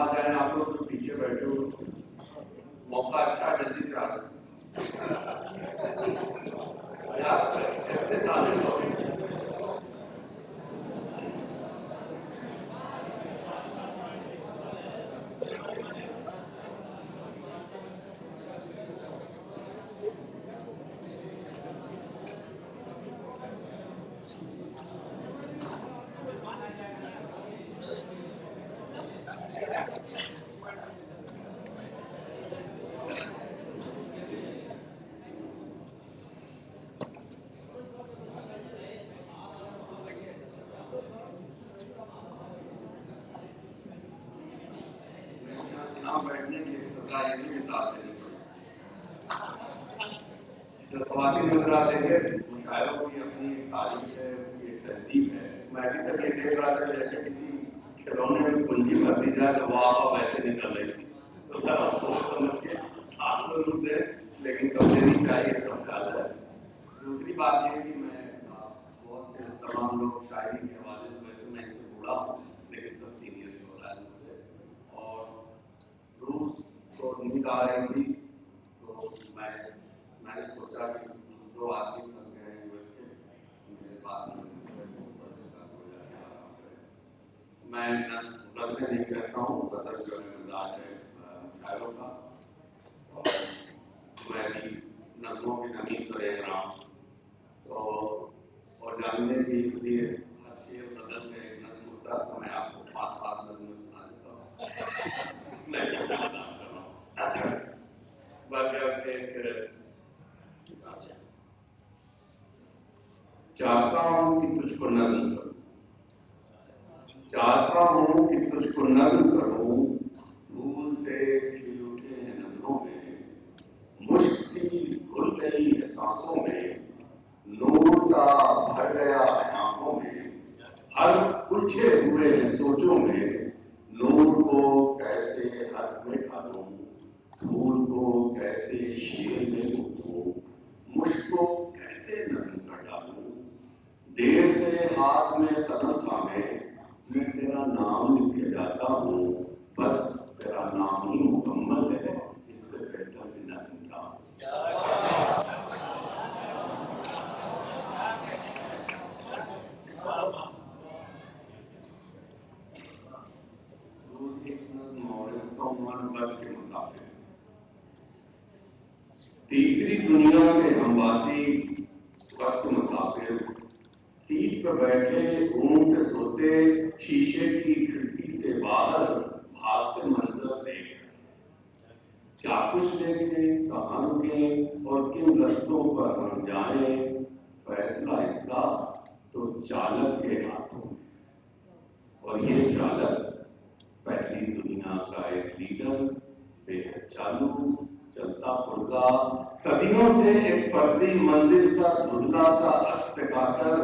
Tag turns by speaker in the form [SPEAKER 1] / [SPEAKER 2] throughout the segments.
[SPEAKER 1] آ جائیں آپ لوگ تو پیچھے بیٹھے ہو, موقع اچھا جلدی سے آ جائیں. بیٹھنے کی سزا یہ بھی بتا دیں خواتین حضرات دیکھے مشاعروں کی اپنی تاریخ ہے, اس کی ایک تہذیب ہے. میں ابھی تک یہ دیکھ رہا تھا جیسے کسی کھلونے میں کنجی بھر دی جائے تو وہ آپ ویسے نکل رہی تھی, تو ذرا سوچ سمجھ کے آپ ضرور دیں لیکن کب دینی چاہیے سب خیال ہے. دوسری بات یہ کہ میں بہت سے تمام لوگ شاعری کے حوالے سے, ویسے میں ان سے بوڑھا ہوں لیکن سب سینئر جو رہا ہے مجھ سے, اور روس کو نیند آ رہی تھی تو میں نے سوچا کہ دو آدمی پھنس گئے ہیں یو ایس کے, میرے پاس میں غزلیں نہیں کہتا ہوں, غزل جو ہے مزاج ہے شاعروں کا, اور میں بھی نظموں کی زمین پر رہ رہا ہوں تو, اور جاننے بھی اس لیے ہر شعر غزل میں ایک نظم ہوتا ہے, تو میں آپ کو 5-7 نظمیں سنا دیتا ہوں. میں چاہتا ہوں کہ تجھ کو نظم کروں, چاہتا ہوں کہ تجھ کو نظم کروں, پھول سے کھل اٹھے ہیں نظروں میں, مشک سی گھل گئی ہے سانسوں میں, نور سا بھر گیا ہے آنکھوں میں, ہر الجھے ہوئے ہیں سوچوں میں, نور کو کیسے حد میں ڈالوں, پھول کو کیسے شیر میں گھوں, مشک کو کیسے نظم کر ڈالوں, دیر سے ہاتھ میں قلم تھامے میں تیرا نام لکھے جاتا ہوں, بس تیرا نام ہی مکمل ہے, اس سے بہتر بھی نہ سنتا ہوں. بس کے مسافر, تیسری دنیا میں ہم واسی بس کے مسافر, سیٹ پہ بیٹھے اونٹ سوتے, شیشے کی کھڑکی سے باہر بھاگتے منظر دیکھ, کیا کچھ دیکھیں کہاں رکیں اور کن رستوں پر ہم جائیں, فیصلہ اس کا تو چالک کے ہاتھوں میں, اور یہ چالک پہلی دنیا کا ایک لیڈر, بے حد چالو, چلتا پرزا, صدیوں سے ایک فرضی منزل کا دھندلا سا عکس دکھا کر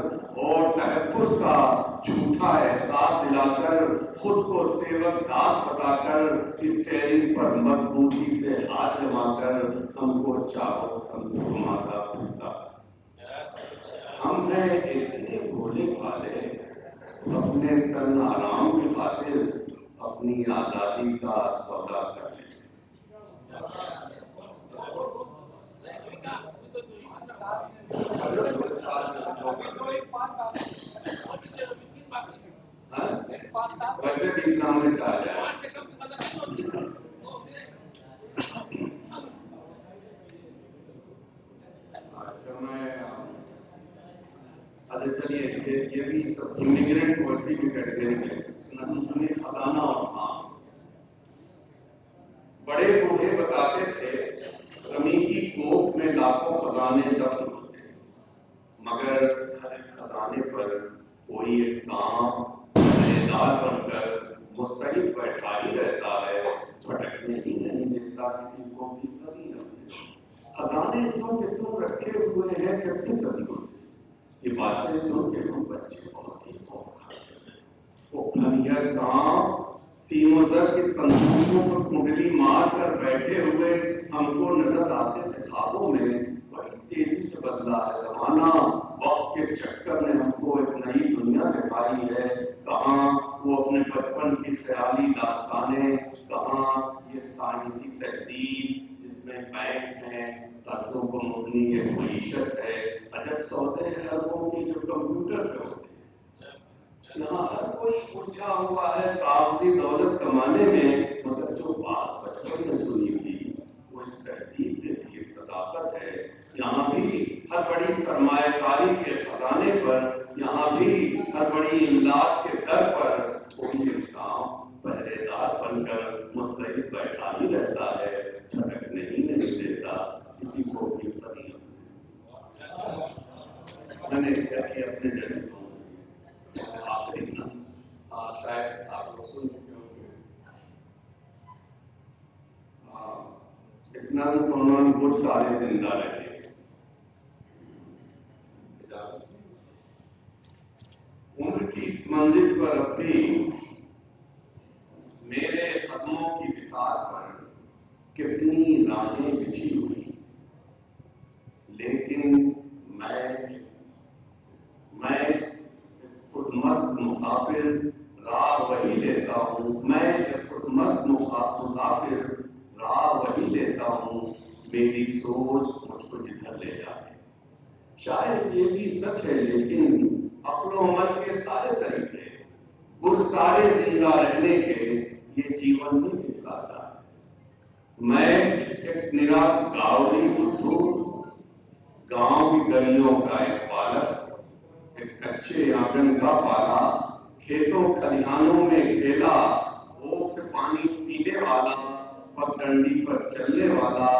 [SPEAKER 1] اور تحفظ کا جھوٹا احساس دلا کر, خود کو سیوک داس بتا کر, اسٹیئرنگ پر مضبوطی سے ہاتھ جما کر ہم کو چاروں سمت گھماتا پھرتا. ہم ہیں اتنے بھولے بھالے, اپنے تن آرام کی خاطر اپنی آزادی کا سودا کر لیں. ویسے بھی اسلام میں چاہ جائے. چلیے یہ بھی سب امیگرینٹ پوئٹری کی کیٹیگری میں نظم سنی خزانہ اور سانپ. بڑے بوڑھے بتاتے تھے زمین کی کوکھ میں لاکھوں خزانے دفن ہوتے, مگر ہر خزانے پر کوئی ایک سانپ دار بن کر مستقل بیٹھا ہی رہتا ہے, بھٹکنے ہی نہیں دیتا کسی کو بھی کبھی. خزانے جو کہ تم رکھے ہوئے ہیں کتنی صدیوں سے, یہ باتیں سن کے ہم بچے بہت ہی خوف کھاتے ہیں. وہ کھنیر سانپ سینوں زر کی صندوقوں پر کنڈلی مار کر بیٹھے ہوئے ہم کو نظر آتے تھے خوابوں میں. بڑی تیزی سے بدلا ہے زمانہ, وقت کے چکر نے ہم کو ایک نئی دنیا دکھائی ہے, کہاں وہ اپنے بچپن کی خیالی داستانیں، کہاں یہ سائنسی تہذیب جس میں بینک ہیں، قرضوں کو مبنی ایک معیشت ہے، عجب سوتے ہیں اربوں کے جو کمپیوٹر پہ ہوتے ہیں۔ یہاں ہر کوئی الجھا ہوا ہے کاغذی دولت کمانے میں، مگر جو بات بچپن میں سنی تھی وہ اس تہذیب میں بھی ایک صداقت ہے۔ یہاں بھی ہر بڑی سرمایہ کاری کے خزانے پر، یہاں بھی ہر بڑی املاک کے در پر کوئی انسان پہرے دار بن کر مستعد بیٹھا ہی رہتا ہے، جھٹکنے ہی نہیں دیتا کسی کو بھی نہیں۔ میں نے کیا کہ اپنے جیسے آخری شاید آپ لوگ سن چکے ہوں گے، اس نظم کو انہوں نے بہت سارے زندہ رہتے ہیں۔ عمر کی اس منزل پر اب بھی میرے قدموں کی بساط پر کتنی راہیں بچھی ہوئی، لیکن میں خودمست مسافر راہ وہی لیتا ہوں، میں خودمست مسافر راہ وہی لیتا ہوں، میری سوچ مجھ کو جدھر لے جائے۔ شاید یہ بھی سچ ہے، لیکن عقل و عمل کے سارے طریقے، گر سارے زندہ رہنے کے یہ جیون نہیں سکھاتا ہے۔ میں ایک نرا گاؤں بدھو، گاؤں کی گلیوں کا ایک بالک، ایک کچے آنگن کا بالا، کھیتوں کھلیانوں میں کھیلا، بھوک سے پانی پینے والا، پگڈنڈی پر چلنے والا،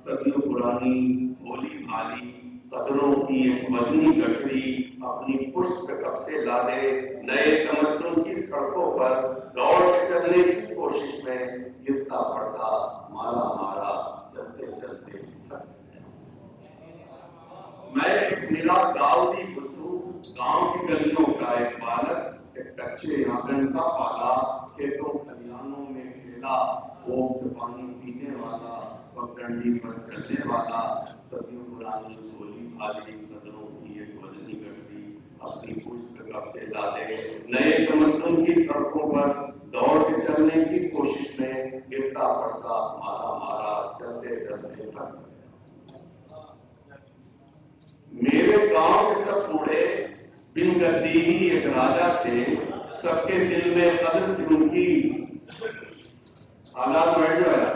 [SPEAKER 1] صدیوں پرانی بولی بھالی قدروں کی ایک وزنی گٹھری اپنی پشت کب سے لادے، نئے تمدن کی سڑکوں پر دوڑ کے چلنے کی کوشش میں گرتا پڑتا، مارا مارا چلتے چلتے تھک گیا۔ میں ایک نرا گاؤں کی بزدو، گاؤں کی گلیوں کا ایک بالک، ایک کچے آنگن کا بالا، کھیتوں کھلیانوں میں کھیلا، بھوک سے پانی پینے والا، پگڈنڈی پر چلنے والا، صدیوں پرانی بولی بھالی قدروں کی ایک وزنی گٹھری اپنی پشت کب سے لادے، نئے تمدن کی سڑکوں پر دوڑ کے چلنے کی کوشش میں گرتا پڑتا، مارا مارا چلتے چلتے تھک گیا۔ میرے گاؤں کے سب بوڑھے بن گدی ہی ایک راجا تھے، سب کے دل میں قدر تھی ان کی۔ حالات بیٹھ جو ہے،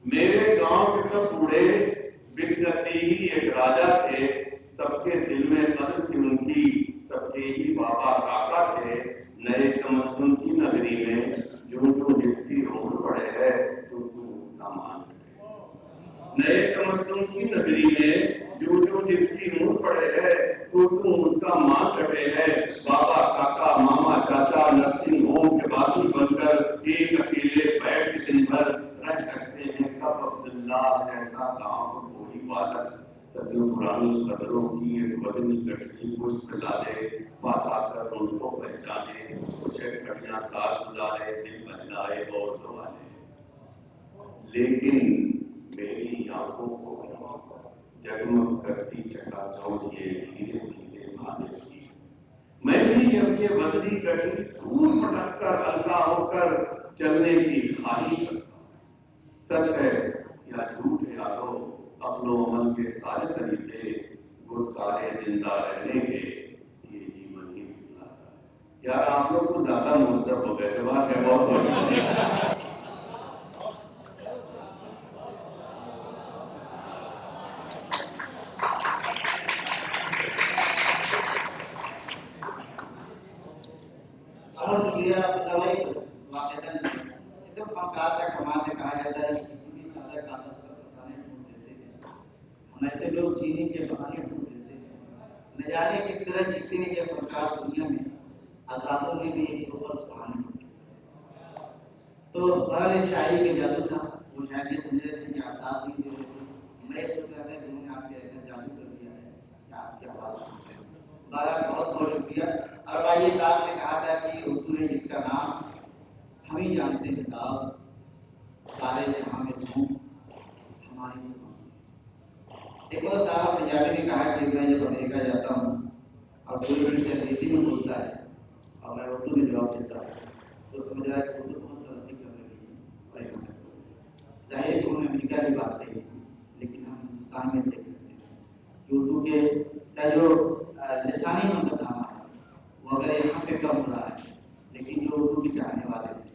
[SPEAKER 1] میرے گاؤں کے سب بوڑھے بن گدی ہی ایک راجا تھے، سب کے دل میں قدر تھی ان کی، سب کے ہی بابا کاکا تھے، نئے تمدن کی نگری میں جو جس کی روح پڑے ہے تو اس کا مان ہے۔ نئے تمدن کی نگری میں جو جس کی روح پڑے ہے تو اس کا مان کٹے ہے۔ بابا کاکا ماما چاچا نرسنگ ہوم کے باسی بن کر ایک اکیلے بیٹھ کے دن بھر رہ سکتے ہیں۔ کب عبداللہ ایسا گاؤں کوئی بالک صدیوں پرانی قدروں کی ایک وزنی گٹھری پشت لا دے، پاس آ کر ان کو پہچانے، کچھ گھڑیاں ساتھ گزارے، دل بہلائے اور سوالے۔ لیکن میری آنکھوں کو جگمگ کرتی چکا چوند یہ دھیرے دھیرے آنے لگی۔ میں بھی اب یہ وزنی گٹھری دور پٹک کر ہلکا ہو کر چلنے کی خواہش کرتا ہوں۔ سچ ہے یا جھوٹ ہے یارو، عقل و عمل کے سارے طریقے، گر سارے زندہ رہنے کے یہ جیون ہی سکھلاتا ہے۔ یار آپ لوگ کو زیادہ مہذب ہو گئے، جواب ہے بہت بہت
[SPEAKER 2] شکریہ فنکار کا کمال ہے۔ کہا جاتا ہے کہ کسی بھی سادہ کاغذ پر فسانے ڈھونڈ دیتے ہیں، ہم ایسے لوگ چینی کے بہانے ڈھونڈ دیتے ہیں۔ نہ جانے کس طرح جیتتے ہیں یہ فنکار دنیا میں، آزادوں نے بھی ایک دو پر بہانے ڈھونڈ دیتے۔ تو بہرحال شاعری کے جادو تھا، وہ شاید یہ سمجھ رہے تھے کہ آپ داد نہیں دے رہے تھے، میں سوچ رہا تھا کہ انہوں نے آپ کے ایسا جادو کر دیا ہے کہ آپ کی آواز سنتے ہیں۔ بہرحال بہت بہت شکریہ۔ اور بھائی صاحب نے کہا تھا کہ اردو ہے جس کا نام ہم ہی جانتے ہیں، کتاب سارے جہاں میں ہوں ہماری زبان۔ ایک بار صاحب سیاحی نے کہا کہ میں جب امریکہ جاتا ہوں اور کوئی میرے سے انگریزی میں بولتا ہے اور میں اردو میں جواب دیتا ہوں تو سمجھ رہا ہے کہ اردو بہت ترقی کر رہی ہے. اور ظاہر ہے کہ انہوں نے امریکہ کی بات کہی لیکن ہم ہندوستان میں دیکھ سکتے ہیں کہ اردو کے کا جو لسانی منتظام ہے وہ اگر یہاں پہ کم ہو رہا ہے لیکن جو اردو کے چاہنے والے ہیں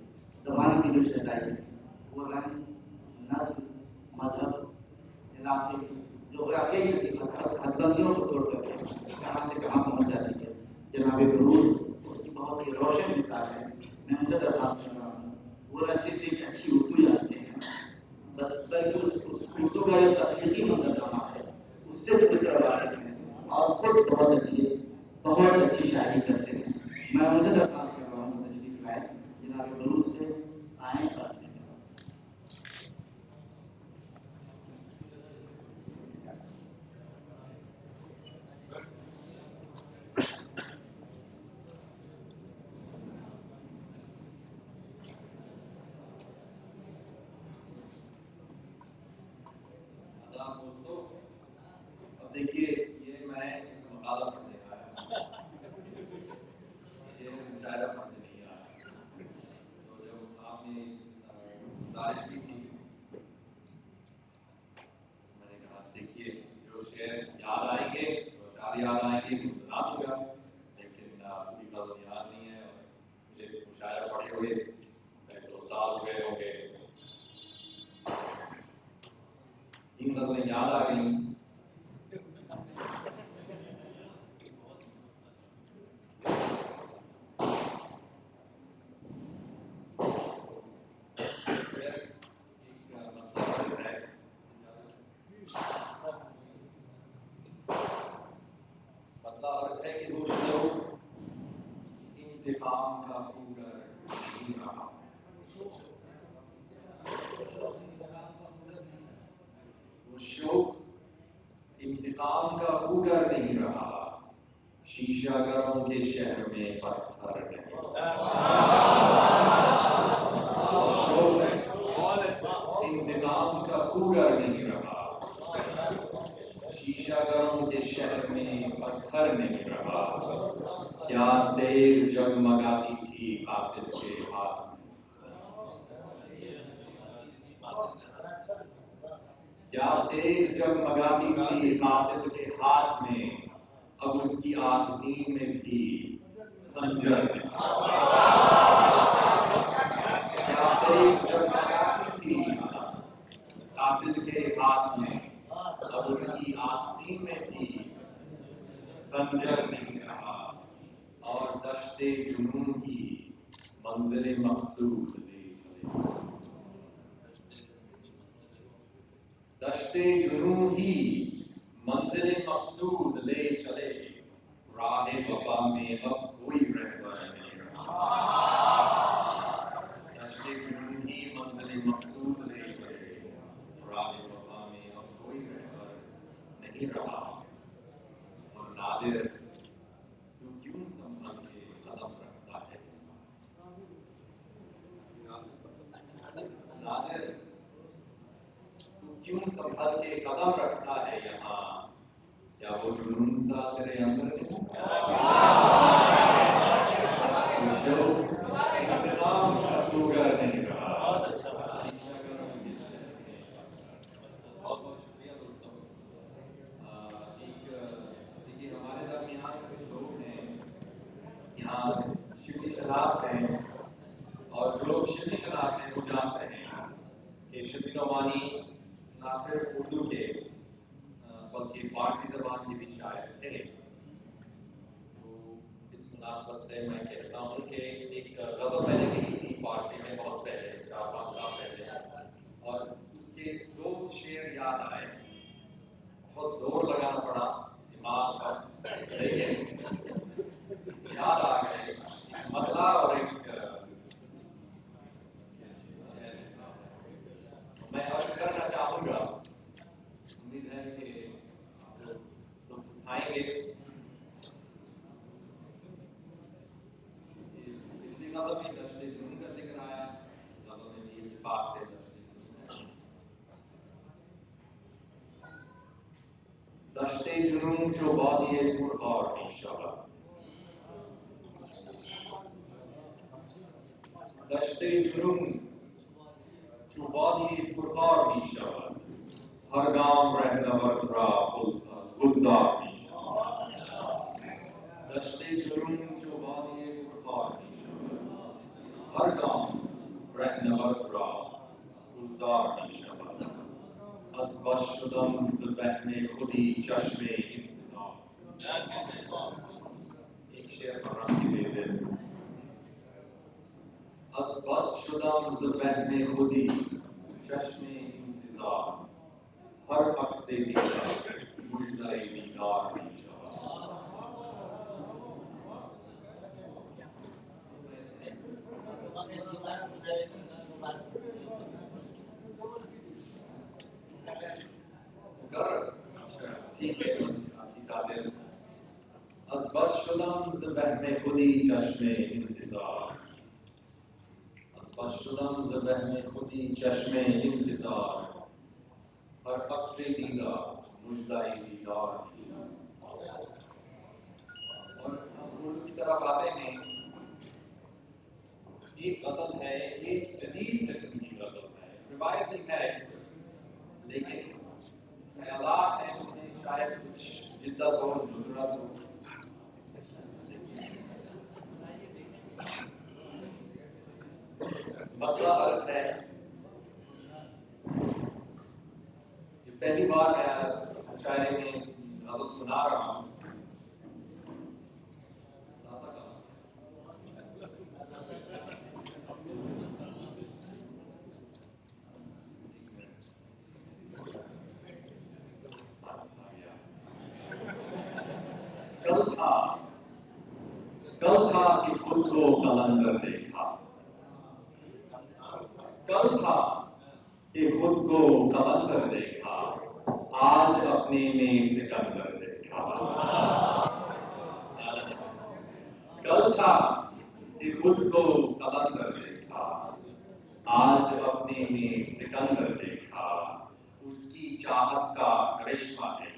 [SPEAKER 2] زبان کی جو شہدائی ہے وہ رنگ نسل مذہب علاقے جغرافیائی حد بندیوں کو توڑ کر کے کہاں سے کہاں پہنچ جاتی ہے. جناب بروز اس کی بہت ہی روشن مثال ہے. میں ان سے درخواست کر رہا ہوں وہ نہ صرف ایک اچھی اردو جانتے ہیں بس بلکہ اس اردو کا جو تخلیقی منظرنامہ ہے اس سے پوری طرح واقف ہیں اور خود بہت اچھی شاعری کرتے ہیں. میں ان سے درخواست کر رہا ہوں تشریف لائیں جناب بروز سے آئیں بات کریں.
[SPEAKER 3] دوستو اب دیکھیے یہ میں مقالہ پڑھنے آیا یہ مشاعرہ پڑھنے نہیں آیا. تو جب آپ نے گزارش کی تھی میں نے کہا دیکھیے جو شعر یاد آئیں گے دو چار یاد آئیں گے تو سنا دوں گا لیکن پوری نظم یاد نہیں ہے. مجھے مشاعرہ پڑھے ہوئے 2 سال ہوئے ہوں گے. 3 نظمیں یاد آ گئی. مطلب ایسا ہے کہ دوستوں انتقام کا خوگر نہیں رہا. وہ شوق انتقام کا خوگر نہیں رہا. شیشہ گروں کے شہر میں پتھر نہیں انتقام کا خوگر نہیں رہا. شیشہ گروں کے شہر میں پتھر نہیں رہا. کیا دیر جگمگاتی تھی قاتل کے ہاتھ میں. کیا دیر جگمگاتی تھی قاتل کے ہاتھ میں. اب اس کی آستین میں بھی خنجر ہے. کیا دیر جگمگاتی تھی قاتل کے ہاتھ میں. اب اس کی آستین میں بھی خنجر نہیں رہا. اور دشت جنون کی منزل مقصود لے چلے. دشت جنون ہی منزل مقصود لے چلے. راہ وفا میں اب کوئی رہبر نہیں رہا. دشت جنون ہی منزل مقصود لے چلے. راہ وفا میں اب کوئی رہبر نہیں رہا. اور نادر تو کیوں سنبھل کے قدم رکھتا ہے. نادر تو کیوں سنبھل کے قدم رکھتا ہے یہاں. کیا وہ جنون سا تیرے اندر ہے. انتقام کا خوگر نہیں رہا. بہت بہت شکریہ دوستوں. دیکھیے ہمارے درمیان کچھ لوگ ہیں یہاں شبلی شناس ہیں اور جو لوگ شبلی شناس ہیں وہ جانتے ہیں کہ شبلی نعمانی نہ صرف اردو کے بلکہ فارسی زبان کے بھی شاعر تھے. تو اس مناسبت سے میں کہتا ہوں کہ ایک غزل میں نے لکھی تھی فارسی میں بہت پہلے 4-5 سال پہلے اور اس کے 2 شعر یاد آئے. بہت زور لگانا پڑا دماغ پر لیکن یاد آ گئے. مطلع اور ایک میں عرض کرنا چاہوں گا. امید ہے کہ آپ لوگ اٹھائیں گے. پچھلی نظم میں دشت جنون کا ذکر آیا. اس نظم میں بھی اتفاق سے دشت جنون ہے. دشت جنون چو بادی پرخار انشاءاللہ. دشت جنون چو وادی پرخار می شود هر گام رهنورد را گلزار می شود دشت جنون چو وادی پرخار می شود هر گام رهنورد را گلزار می شود از بس شدم ز وهم خودی چشم انتظار ایک شعر پڑھنا کی دے دل از بس شدم ز وهم خودی چشم انتظار ہر عکس دیدار مژدہ دیدار می شود ٹھیک ہے از بس شدم ز وهم خودی چشم انتظار از بس شدم ز وهم خودی چشم انتظار ہر عکس دیدار مژدہ دیدار اور ہم اردو کی طرف آتے ہیں ایک غزل ہے ایک جدید قسم کی غزل ہے روایتی ہے لیکن خیالات ہیں ان میں شاید کچھ جدت اور ضرورت ہو مسئلہ عرض ہے یہ پہلی بار میں مشاعرے میں غزل سنا رہا ہوں کل تھا کہ خود کو قلندر دیکھا کل تھا کہ خود کو قلندر دیکھا آج اپنے میں سکندر دیکھا کل تھا کہ خود کو قلندر دیکھا آج اپنے میں سکندر دیکھا اس کی چاہت کا کرشمہ ہے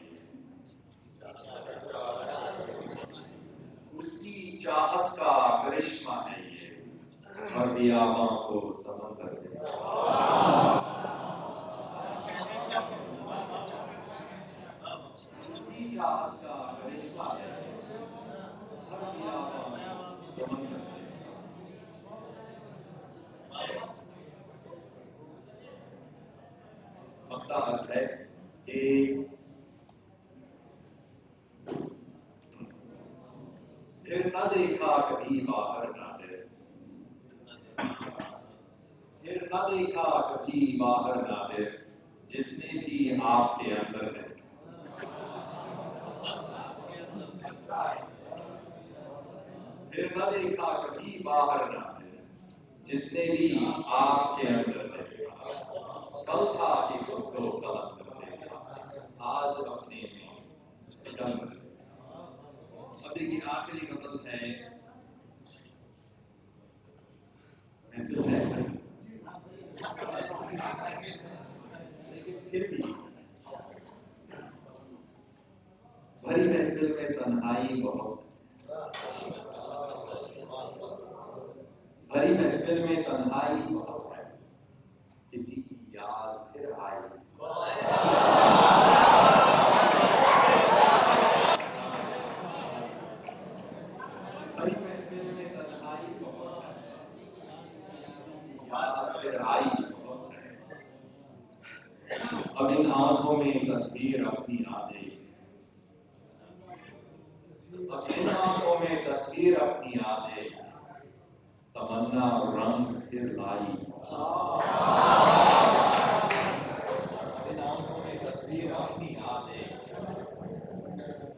[SPEAKER 3] اس کی چاہت کا کرشمہ ہے یہ ہر بیاباں کو سمندر دیکھا اس کی چاہت کا کرشمہ ہے ہر بیاباں کو سمندر دیکھا مقطع عرض ہے کہ پھر نہ دیکھا کبھی باہر نادر پھر نہ دیکھا کبھی باہر نادر جس نے بھی آپ کے اندر دیکھا پھر نہ دیکھا کبھی باہر نادر جس نے بھی آپ کے اندر دیکھا کل تھا کہ خود کو قلندر دیکھا آج اپنے میں سکندر دیکھا اب دیکھیے آخری غزل ہے محفل ہے لیکن پھر بھی بھری محفل میں تنہائی بہت بھری محفل میں تنہائی بہت ہے کسی کی یاد پھر آئی اب ان آنکھوں میں تصویر اپنی آدے اب ان آنکھوں میں تصویر اپنی آدے تمنا رنگ پھر لائی ان آنکھوں میں تصویر اپنی آدے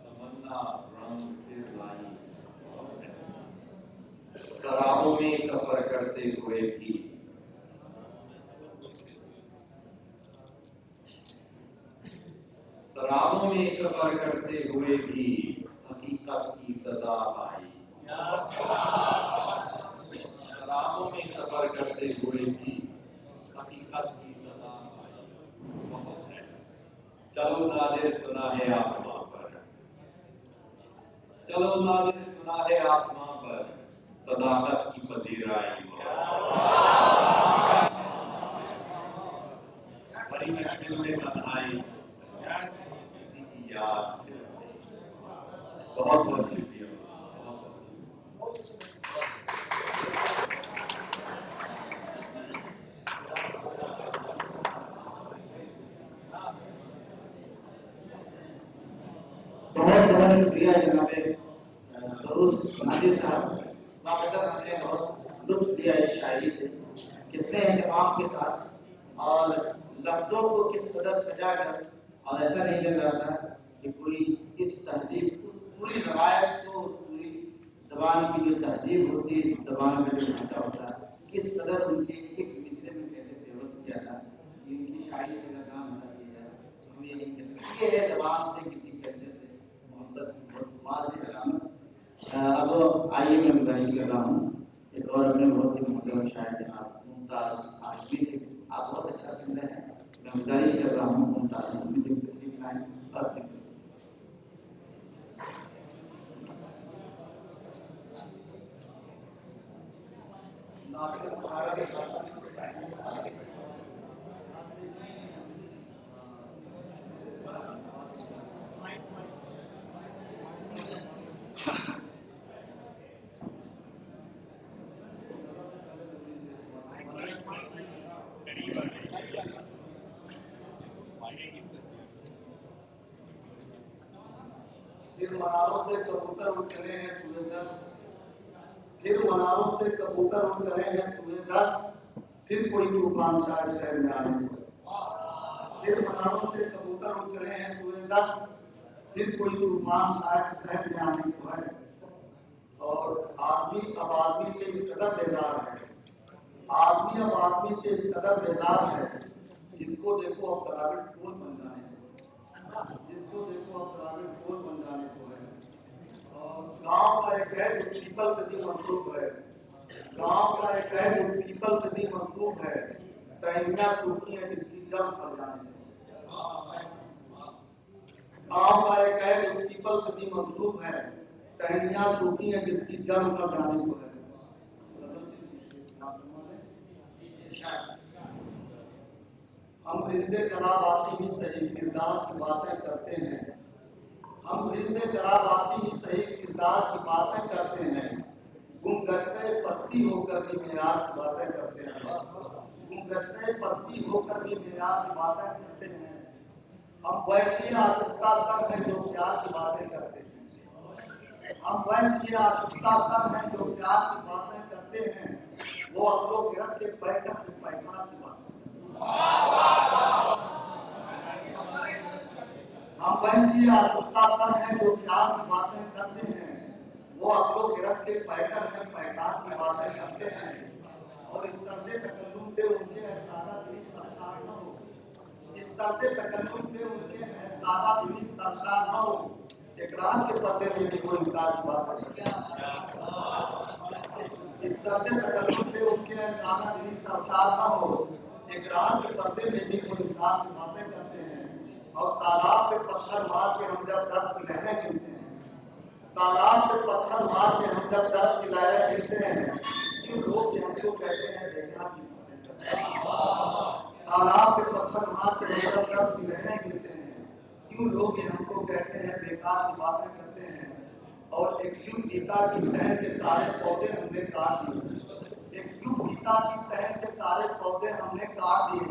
[SPEAKER 3] تمنا رنگ پھر لائی سرابوں میں سفر کرتے ہوئے بھی سرابوں میں سفر کرتے ہوئے بھی حقیقت کی سزا پائی سرابوں میں سفر کرتے ہوئے بھی حقیقت کی سزا پائی بہت ہے چلو نادر سنا ہے آسمان پر چلو نادر سنا ہے آسمان پر صداقت کی پذیرائی
[SPEAKER 2] بہت شکریہ جناب فیروز نادر صاحب، واقعہ ہم نے بہت لطف لیا اس شاعری سے، کتنے اہتمام کے ساتھ اور لفظوں کو کس قدر سجا کر، اور ایسا نہیں لگ رہا تھا کہ کوئی اس تہذیب پوری روایت کو، پوری زبان کی جو تہذیب ہوتی ہے، زبان کا جو ڈھانچہ ہوتا ہے، کس قدر ان کے ایک مصرے میں کیسے پیوست کیا تھا کہ ان کی شاعری سے اگر نام ادا کیا جائے تو ہم یہ نہیں کہہ سکتے یہ ہے زبان سے کسی کلچر سے محبت کی بہت واضح علامت۔ اب آئیے میں گزارش کر رہا ہوں ایک اور اپنے بہت ہی محترم شاعر جناب ممتاز ہاشمی سے، آپ بہت اچھا سن رہے ہیں، میں گزارش کر رہا ہوں ممتاز ہاشمی سے تشریف لائیں اور اپنی
[SPEAKER 4] پھر مناروں سے کبوتر اڑ چلے ہیں سورج دست، پھر مناروں سے کبوتر اڑ چلے ہیں سورج دست، پھر کوئی طوفان شاید شہر میں آنے کو ہے، پھر مناروں سے کبوتر اڑ چلے ہیں سورج دست، پھر کوئی طوفان شاید شہر میں آنے کو ہے۔ اور آدمی اب آدمی سے اس قدر بیدار ہے، آدمی اب آدمی سے اس قدر بیدار ہے، جن کو دیکھو اب تراویح پھول بن جانے کو، جس کو دیکھو اب تراویح پھول بن جانے کو ہے۔ اور گاؤں کا ایک ہے جو پیپل سے بھی منسوب ہے، گاؤں کا ایک ہے جو پیپل سے بھی منسوب ہے، ٹہنیاں سوکھی ہیں جس کی جڑ پر جانے کو، گاؤں کا ایک ہے جو پیپل سے بھی منسوب ہے، ٹہنیاں سوکھی ہیں جس کی جڑ پر جانے کو ہے۔ ہم رندے جناب آتی ہی صحیح کردار کی باتیں کرتے ہیں، ہم رندے جناب آتی ہی صحیح کردار کی باتیں کرتے ہیں، گمگشتہ پستی ہو کر بھی معیار کی باتیں کرتے ہیں، گمگشتہ پستی ہو کر بھی معیار کی باتیں کرتے ہیں، ہم ویسی آشکتا سب ہیں جو پیار کی باتیں کرتے ہیں، ہم ویسی آشکتا سب ہیں جو پیار کی باتیں کرتے ہیں، وہ اپلو گرد کے پیکر کے پیکار کی باتیں کرتے ہیں۔ ہم ویسی آشکتا سب ہیں جو پیار کی باتیں کرتے ہیں، وہ اپلو گرد کے پیکر کے پیکار کی باتیں کرتے ہیں، اور اس طرز تکلم پہ ان کے سادہ دلی سرشار نہ ہو، اس طرز تکلم پہ ان کے سادہ دلی سرشار نہ ہو، اقرار کے پردے میں بھی کوئی انکار کی بات ہے، اس طرز تکلم پہ ان کے سادہ دلی سرشار نہ ہو، اقرار کے پردے میں بھی کوئی انکار کی باتیں کرتے ہیں۔ اور تالاب پہ پتھر مار کے ہم جب درد کی لہریں گرتے ہیں، تالاب پہ پتھر مار کے ہم جب درد کی لہریں گرتے ہیں، کیوں لوگ ہم کو کہتے ہیں بیکار کی باتیں کرتے ہیں، تالاب پہ پتھر مار کے ہم جب درد کی لہریں گرتے ہیں، کیوں لوگ ہم کو کہتے ہیں بیکار کی باتیں کرتے ہیں۔ اور ایک یوں گیتا کی صحن کے سارے پودے ہم نے کاٹ دیے، ایک یوں گیتا کی صحن کے سارے پودے ہم نے کاٹ دیے،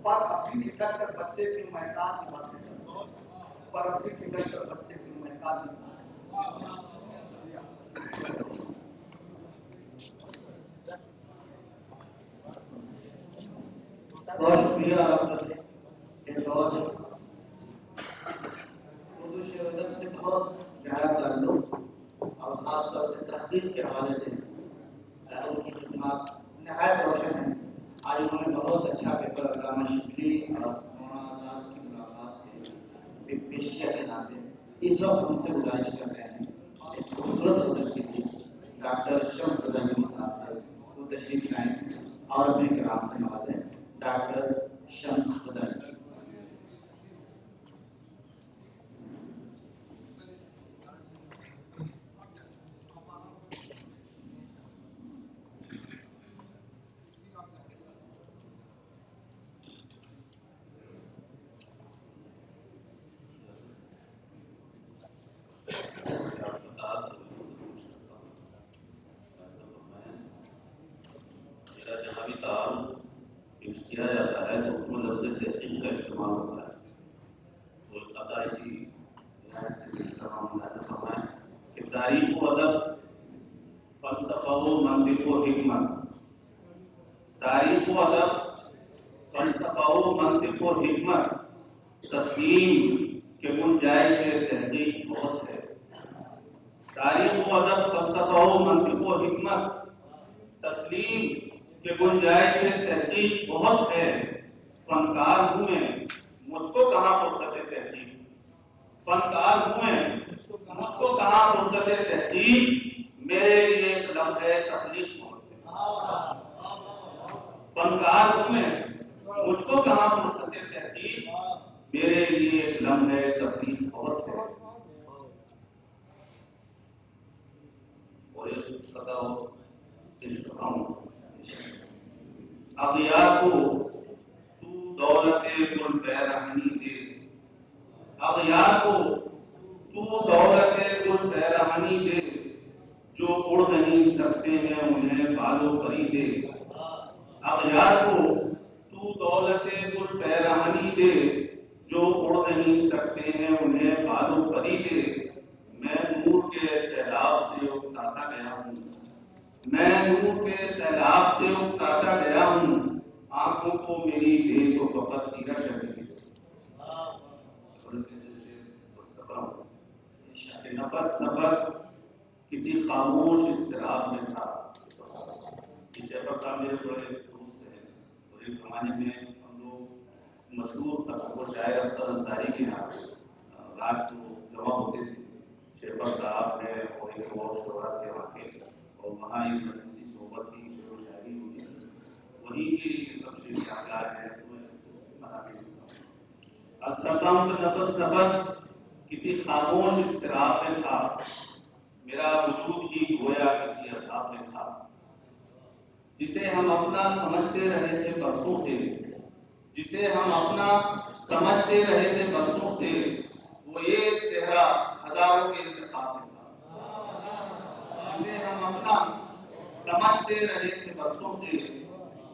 [SPEAKER 4] پر ابھی ٹھٹک کر بچے کی محتاج کی باتیں کرتے ہیں، پر ابھی ٹھٹک کر بچے کی محتاج کی باتیں کرتے ہیں۔
[SPEAKER 2] بہت شکریہ آپ کا ایک اور اردو شعر و ادب سے بہت گہرا تعلق اور خاص طور سے تحقیق کے حوالے سے ان کی خدمات نہایت روشن ہیں۔ آج انہوں نے بہت اچھا پیپر علامہ شبلی اور مولانا آزاد کی ملاقات کے پیشیہ کے ناطے اس وقت ہم سے گزارش کر رہے ہیں ایک خوبصورت ادب کے لیے ڈاکٹر شمس قدمی صاحب سے وہ تشریف لائیں اور اپنے کلام سے نوازیں۔ ڈاکٹر شمس قدمی۔
[SPEAKER 5] جہاں بھی تعارف پیش کیا جاتا ہے تو اس میں لفظ تحقیق کا استعمال ہوتا ہے، تو ادا اسی لحاظ سے استعمال ہوتا ہے۔ تاریخ و ادب، فلسفہ و منطق و حکمت، تاریخ و ادب، فلسفہ و منطق و حکمت، تسلیم کے گنجائش تحقیق بہت ہے۔ تاریخ و ادب، فلسفہ و منطق و حکمت، تسلیم کے گنجائش تحقیق بہت ہے۔ فنکار ہوں میں، مجھ کو کہاں فرصت تحقیق، فنکار ہوں میں، مجھ کو کہاں فرصت تحقیق، میرے لیے ایک لمحہ تخلیق بہت ہے۔ فنکار ہوں میں، مجھ کو کہاں فرصت تحقیق، میرے لیے ایک لمحہ تخلیق بہت ہے۔ اور ایک بتاؤ عشق اغیار کو تو دولت گل پیرہنی دے، اغیار کو تو دولت گل پیرہنی دے، جو اڑ نہیں سکتے ہیں انہیں بالو پری دے۔ اغیار کو تو دولت گل پیرہنی دے، جو اڑ نہیں سکتے ہیں انہیں بالو پری دے۔ میں نور کے سیلاب سے اکتاسا گیا ہوں، میں نور کے سیلاب سے اکتاسا گیا ہوں، آنکھوں کو میری دے تو فقط تیرا شبیر۔ نفس نفس کسی خاموش اضطراب میں تھا۔ جعفر صاحب میرے بڑے دوست ہیں، اور ایک زمانے میں ہم لوگ مشہور تصور شاعر اختر انصاری کے یہاں رات کو جمع ہوتے تھے۔ جعفر صاحب ہے اور ایک اور شہرت کے واقع، اور وہاں ایک مجلسی صحبت کی شعر و شاعری ہوئی، وہی کے سب سے یادگار ہے۔ نفس نفس کسی خاموش اضطراب میں تھا، میرا وجود ہی گویا کسی عذاب میں تھا، جسے ہم اپنا سمجھتے رہے تھے برسوں سے، جسے ہم اپنا سمجھتے رہے تھے برسوں سے، وہ ایک چہرہ ہزاروں کے انتخاب میں تھا، جسے ہم اپنا سمجھتے رہے تھے برسوں سے،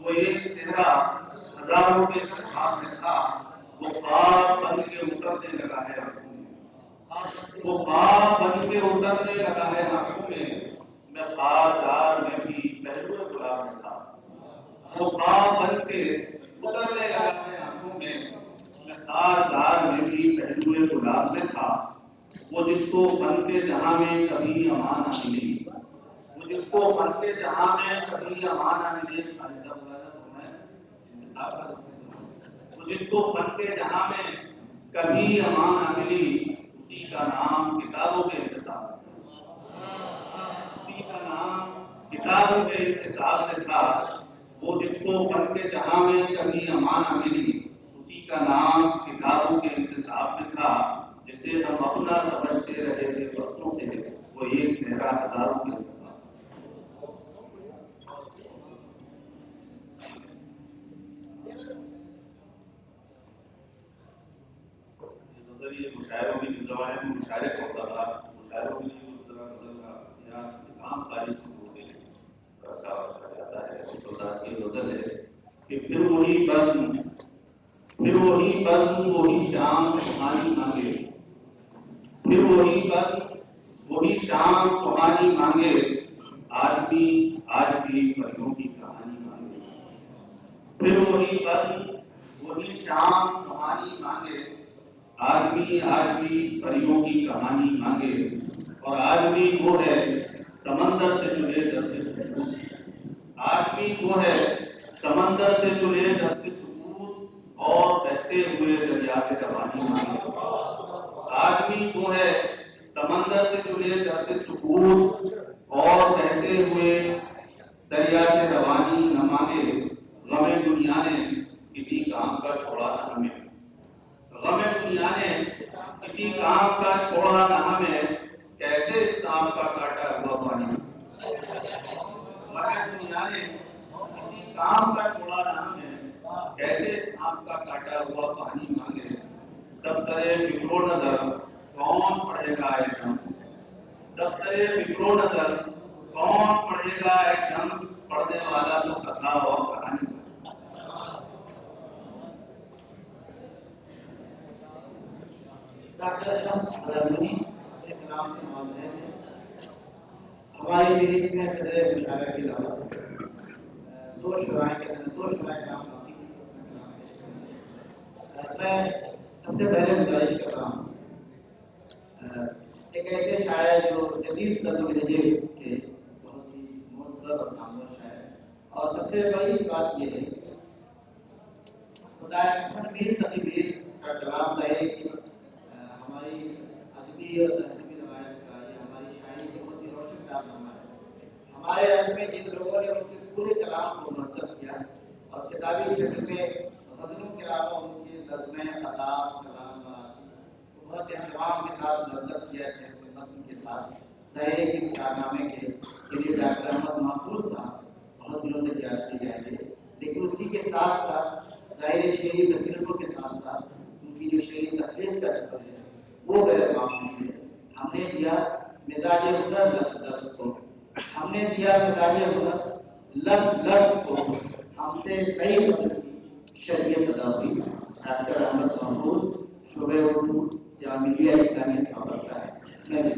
[SPEAKER 5] وہ ایک چہرہ ہزاروں کے انتخاب میں تھا۔ وہ خواب بن کے اترنے لگا ہے آنکھوں میں، وہ خواب بن کے اترنے لگا ہے آنکھوں میں، میں خارزار میں بھی پہلو گلاب میں تھا۔ وہ خواب بن کے اترنے لگا ہے آنکھوں میں، میں خارزار میں بھی پہلو گلاب میں تھا۔ وہ جس کو فن کے جہاں میں کبھی امان نہ ملی، وہ جس کو فن کے جہاں میں کبھی امان نہ ملی، وہ جس کو فن کے جہاں میں کبھی امان نہ ملی، اسی کا نام کتابوں کے انتظار میں تھا، اسی کا نام کتابوں کے انتظار میں تھا۔ وہ جس کو فن کے جہاں میں کبھی امان نہ ملی، اسی کا نام کتابوں کے انتظار میں تھا، جسے ہم اپنا سمجھتے رہے تھے برسوں سے، وہ ایک چہرہ ہزاروں کے انتظار۔ یہ مشاعروں کی جس زمانے میں مشاعرے کا ہوتا تھا، مشاعروں کی اس طرح غزل کا یا عام تاریخ سے ہوتے رکھا جاتا ہے، اس کی غزل ہے کہ پھر وہی بزم، پھر وہی بزم وہی شام سہانی مانگے، پھر وہی بزم وہی شام سہانی مانگے، آج بھی پریوں کی کہانی مانگے، پھر وہی بزم وہی شام سہانی مانگے، آج بھی پریوں کی کہانی مانگے، اور آج بھی وہ ہے سمندر سے جڑے در سے سکوت، آج بھی وہ ہے سمندر سے جڑے در سے سکوت، اور بہتے ہوئے دریا سے روانی مانگے، آج بھی وہ ہے سمندر سے جڑے در سے سکوت، اور بہتے ہوئے دریا سے روانی نہ مانگے۔ غم دنیا نے کسی کام کا چھوڑا نہ ہمیں، غم دنیا نے کسی کام کا چھوڑا نہ ہمیں، کیسے سانپ کا کاٹا ہوا پانی، غم دنیا نے کسی کام کا چھوڑا نہ ہمیں، کیسے سانپ کا کاٹا ہوا پانی مانگے۔ دفتر فکر و نظر کون پڑھے گا اے شمس، دفتر فکر و نظر کون پڑھے گا اے شمس، پڑھنے والا تو کتھا اور کہانی۔
[SPEAKER 2] ڈاکٹر شمس غزنوی ایک نام سے معلوم ہے ہماری فہرست میں صدر مشاعرہ کے علاوہ دو شعراء کے نام باقی میں سب سے پہلے گزارش کر رہا ہوں ایک ایسے شاعر جو جدید طرز لہجے کے بہت ہی معتبر اور نامور شاعر، اور سب سے بڑی بات یہ ہے کہ خدا میر تقی میر کا کلام کا ایک ہماری ادبی اور تہذیبی روایت کا یا ہماری شاعری کی بہت ہی روشن کارنامہ ہے۔ ہمارے عزم میں جن لوگوں نے ان کے پورے کلام کو منظم کیا اور کتابی شکل میں غزلوں کے علاوہ ان کی نظمیں، خطاب، سلام، مراسی کو بہت اہتمام کے ساتھ منظم کیا ہے، نظم کے ساتھ ظاہر ہے کہ اس کارنامے کے لیے ڈاکٹر احمد محفوظ صاحب بہت دنوں تک یاد کیے جائیں گے، لیکن اسی کے ساتھ ساتھ ظاہر شعری تصنیفوں کے ساتھ ساتھ ان کی جو شعری تخلیق کا سفر ہے وہ غیر معمولی ہے۔ ہم نے دیا مزاج ہنر لفظ لفظ کو، ہم نے دیا مزاج ہنر لفظ لفظ کو، ہم سے کئی قدر کی شریعت ادا ہوئی۔ ڈاکٹر احمد محفوظ شعبہ اردو جامعہ اسلامیہ کا وابستہ ہے، اس میں بھی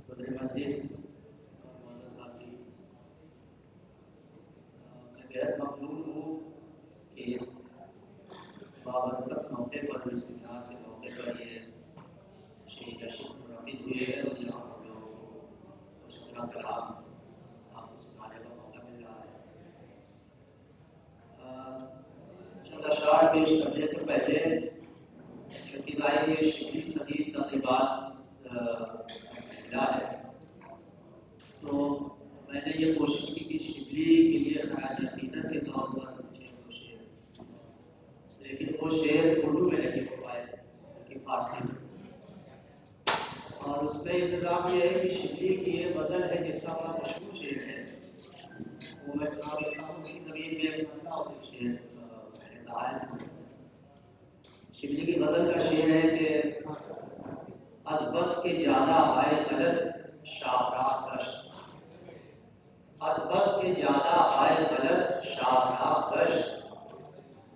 [SPEAKER 5] صدر مجلس معزز حاضرین، میں بےحد ممنون ہوں کہ اس بابرکت موقع پر استقلال کے موقع پر یہ شہید نشست منعقد ہوئی ہے اور یہاں ہم لوگوں کو مشورہ کلام آپ کو سنانے کا موقع مل رہا ہے۔ چند اشعار پیش کرنے سے پہلے چونکہ ظاہر ہے شبلی صدی تقریبات سلسلہ ہے، تو میں نے یہ کوشش کی کہ شبلی کے لیے خراج عقیدت کے طور پر مجھے وہ شعر، لیکن وہ شعر اردو میں نہیں ہو پائے بلکہ فارسی میں، اور اس میں انتظام یہ ہے کہ شبلی کی یہ غزل ہے جس کا بڑا مشہور شعر ہے، وہ میں سنا لیتا ہوں۔ اسی زمین میں ایک بندہ اور ایک شعر میں نے کہا ہے۔ شبلی کی غزل کا شعر ہے کہ از بس کے زیادہ آئے غلط شاہراہ کشت، از بس کے زیادہ آئے غلط شاہراہ کشت،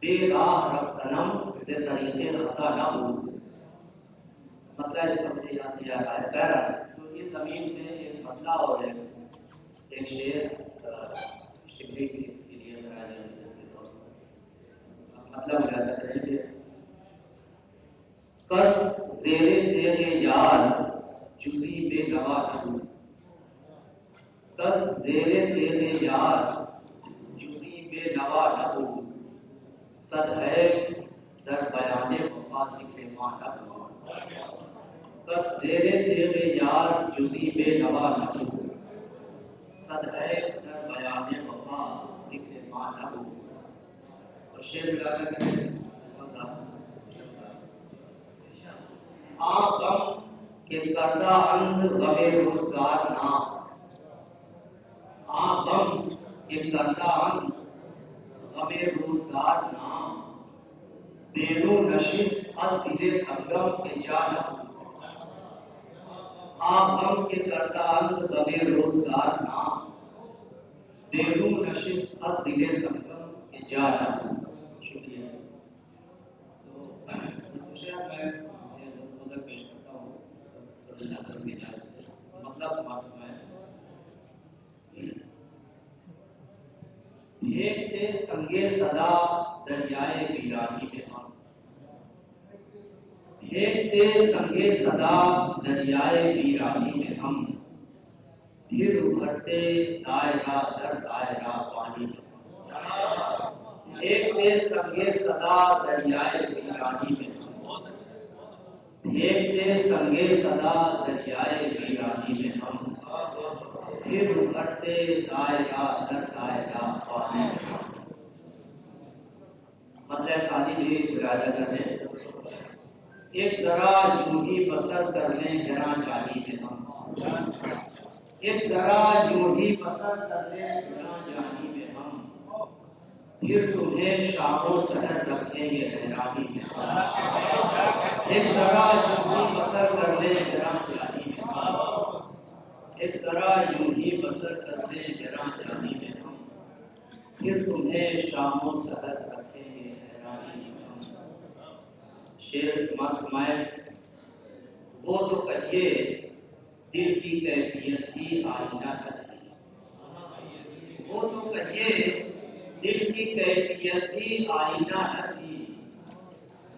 [SPEAKER 5] بے راہ رفتنم سے طریق خطا نہ ہو۔ مطلب اس کا مجھے یاد نہیں آ رہا ہے بہرحال، تو یہ زمین میں ایک مطلع اور ایک شعر شبلی کے لیے بنایا گیا، مطلب ملاتا چاہیے۔ کس زیر تیغ یار جزی بے نوا نہ، کس زیر تیغ یار جزی بے نوا نہ، صد ہے در بیان وفا ذکر ما نہ، کس زیر تیغ یار جزی بے نوا نہ، صد ہے در بیان وفا ذکر ما نہ۔ اور شعر ملا کر آپ غم کے کردہ اند غم روزگار نام، آپ غم کے کردہ اند غم روزگار نام، بیرو نشست از دل تنگم کے جانم، آپ غم کے کردہ اند غم روزگار نام، بیرو نشست از دل تنگم کے جانم۔ شکریہ۔ تو میں پیش کرتا ہوں مطلع سماعت میں۔ پھینکتے سنگے صدا دریائے ویرانی میں ہم، پھینکتے سنگے صدا دریائے ویرانی میں ہم، پھر ابھرتے دائرہ در دائرہ پانی میں ہم، پھینکتے سنگے صدا دریائے ویرانی میں ہم، پھینکتے سنگے صدا دریائے ویرانی میں ہم، پھر ابھرتے دائرہ در دائرہ پانی میں ہم۔ مطلب ثانی بھی راجہ کرنے، ایک ذرا یوں ہی بسر کر لیں جہاں جانی میں ہم، ایک ذرا یوں ہی بسر کر لیں جہاں جانی میں ہم، پھر تمہیں شام و سحر رکھیں گے حیرانی میں ہم، ایک ذرا یوں ہی بسر کر لیں جہاں جانی میں ہم، ایک ذرا یوں ہی بسر کر لیں پھر تمہیں شام و سحر رکھیں گے حیرانی میں ہم۔ شعر سماعت فرمائے، وہ تو کہیے دل کی کیفیت ہی آئینہ کا تھی، وہ تو کہیے دل کی کیفیت ہی آئینہ نہ تھی،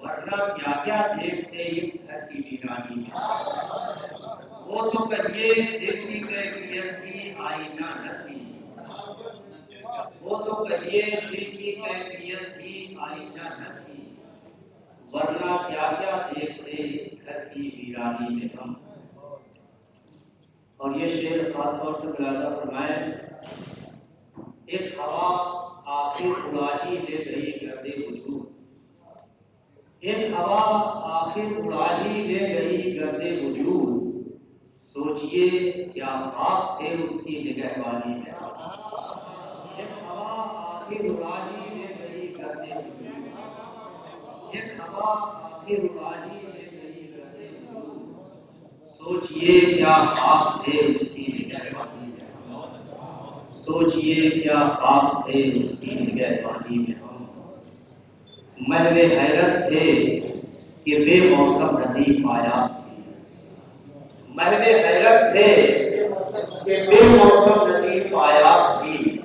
[SPEAKER 5] ورنہ کیا کیا دیکھتے اس گھر کی ویرانی میں۔ وہ تو کہیے دل کی کیفیت ہی آئینہ نہ تھی، وہ تو کہیے دل کی کیفیت ہی آئینہ نہ تھی، ورنہ کیا کیا دیکھتے اس گھر کی ویرانی میں ہم۔ اور یہ شعر خاص طور سے ملاحظہ فرمائے، ایک ہوا آخر اڑا ہی لے گئی گردِ وجود، ایک ہوا آخر اڑا ہی لے گئی گردِ وجود، سوچئے کیا خواب تھے اس کی نگہبانی میں۔ ایک ہوا آخر اڑا ہی لے گئی گردِ وجود، ایک ہوا آخر اڑا ہی لے گئی گردِ وجود، سوچئے کیا خواب تھے اس کی نگہبانی میں۔ سوچئے کیا خواب تھے اس کی نگہبانی میں ہم۔ محو حیرت تھے کہ بے موسم ندی پایا، محو حیرت تھے کہ بے موسم ندی پایا بھی،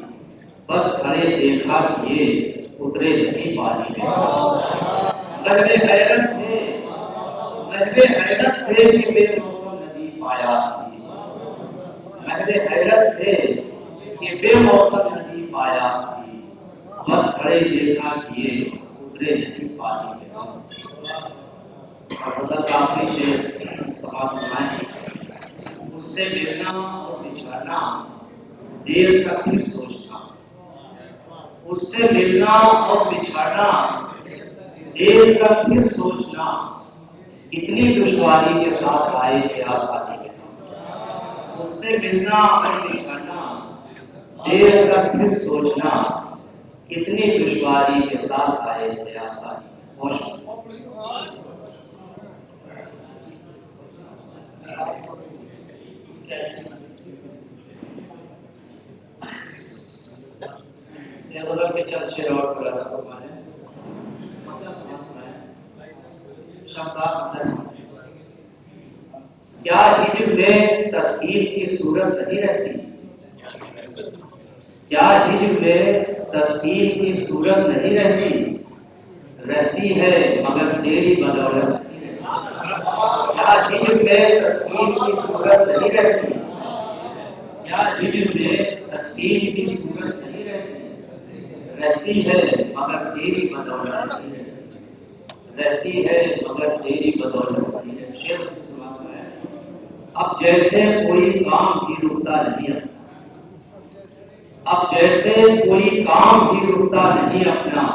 [SPEAKER 5] بس کھڑے دیکھا کیے اترے نہیں پانی میں۔ محو حیرت تھے، محو حیرت تھے کہ بے موسم ندی پایا بھی، محو حیرت تھے کہ بے موسم ندی پایا بھی، بس کھڑے دیکھا کیے اترے نہیں پانی میں۔ اور غزل کا آخری شعر سماعت فرمائیں، اس سے ملنا اور بچھڑنا دیر تک پھر سوچنا، اس سے ملنا اور بچھڑنا دیر تک پھر سوچنا، کتنی دشواری کے ساتھ آئے تھے آسانی میں ہم۔ اس سے ملنا اور بچھڑنا دیر تک پھر سوچنا، کتنی دشواری کے ساتھ آئے تھے آسانی میں۔ بہت شکریہ۔ یہ غزل کے چند شعر اور خلاصہ فرمائیں۔ شمساد حسن، کیا ہجر میں تسکین کی صورت نہیں رہتی، کیا ہجر میں تسکین کی صورت نہیں رہتی، رہتی ہے مگر تیری بدولت نہیں رہتی۔ کیا ہجر میں تسکین کی صورت نہیں رہتی، کیا ہجر میں تسکین کی صورت نہیں رہتی، رہتی ہے مگر تیری بدولت نہیں رہتی، رہتی ہے مگر تیری بدولت نہیں رہتی۔ شعر سناتا ہے، اب جیسے کوئی کام بھی رکتا نہیں، اب جیسے کوئی کام بھی رکتا نہیں اپنا،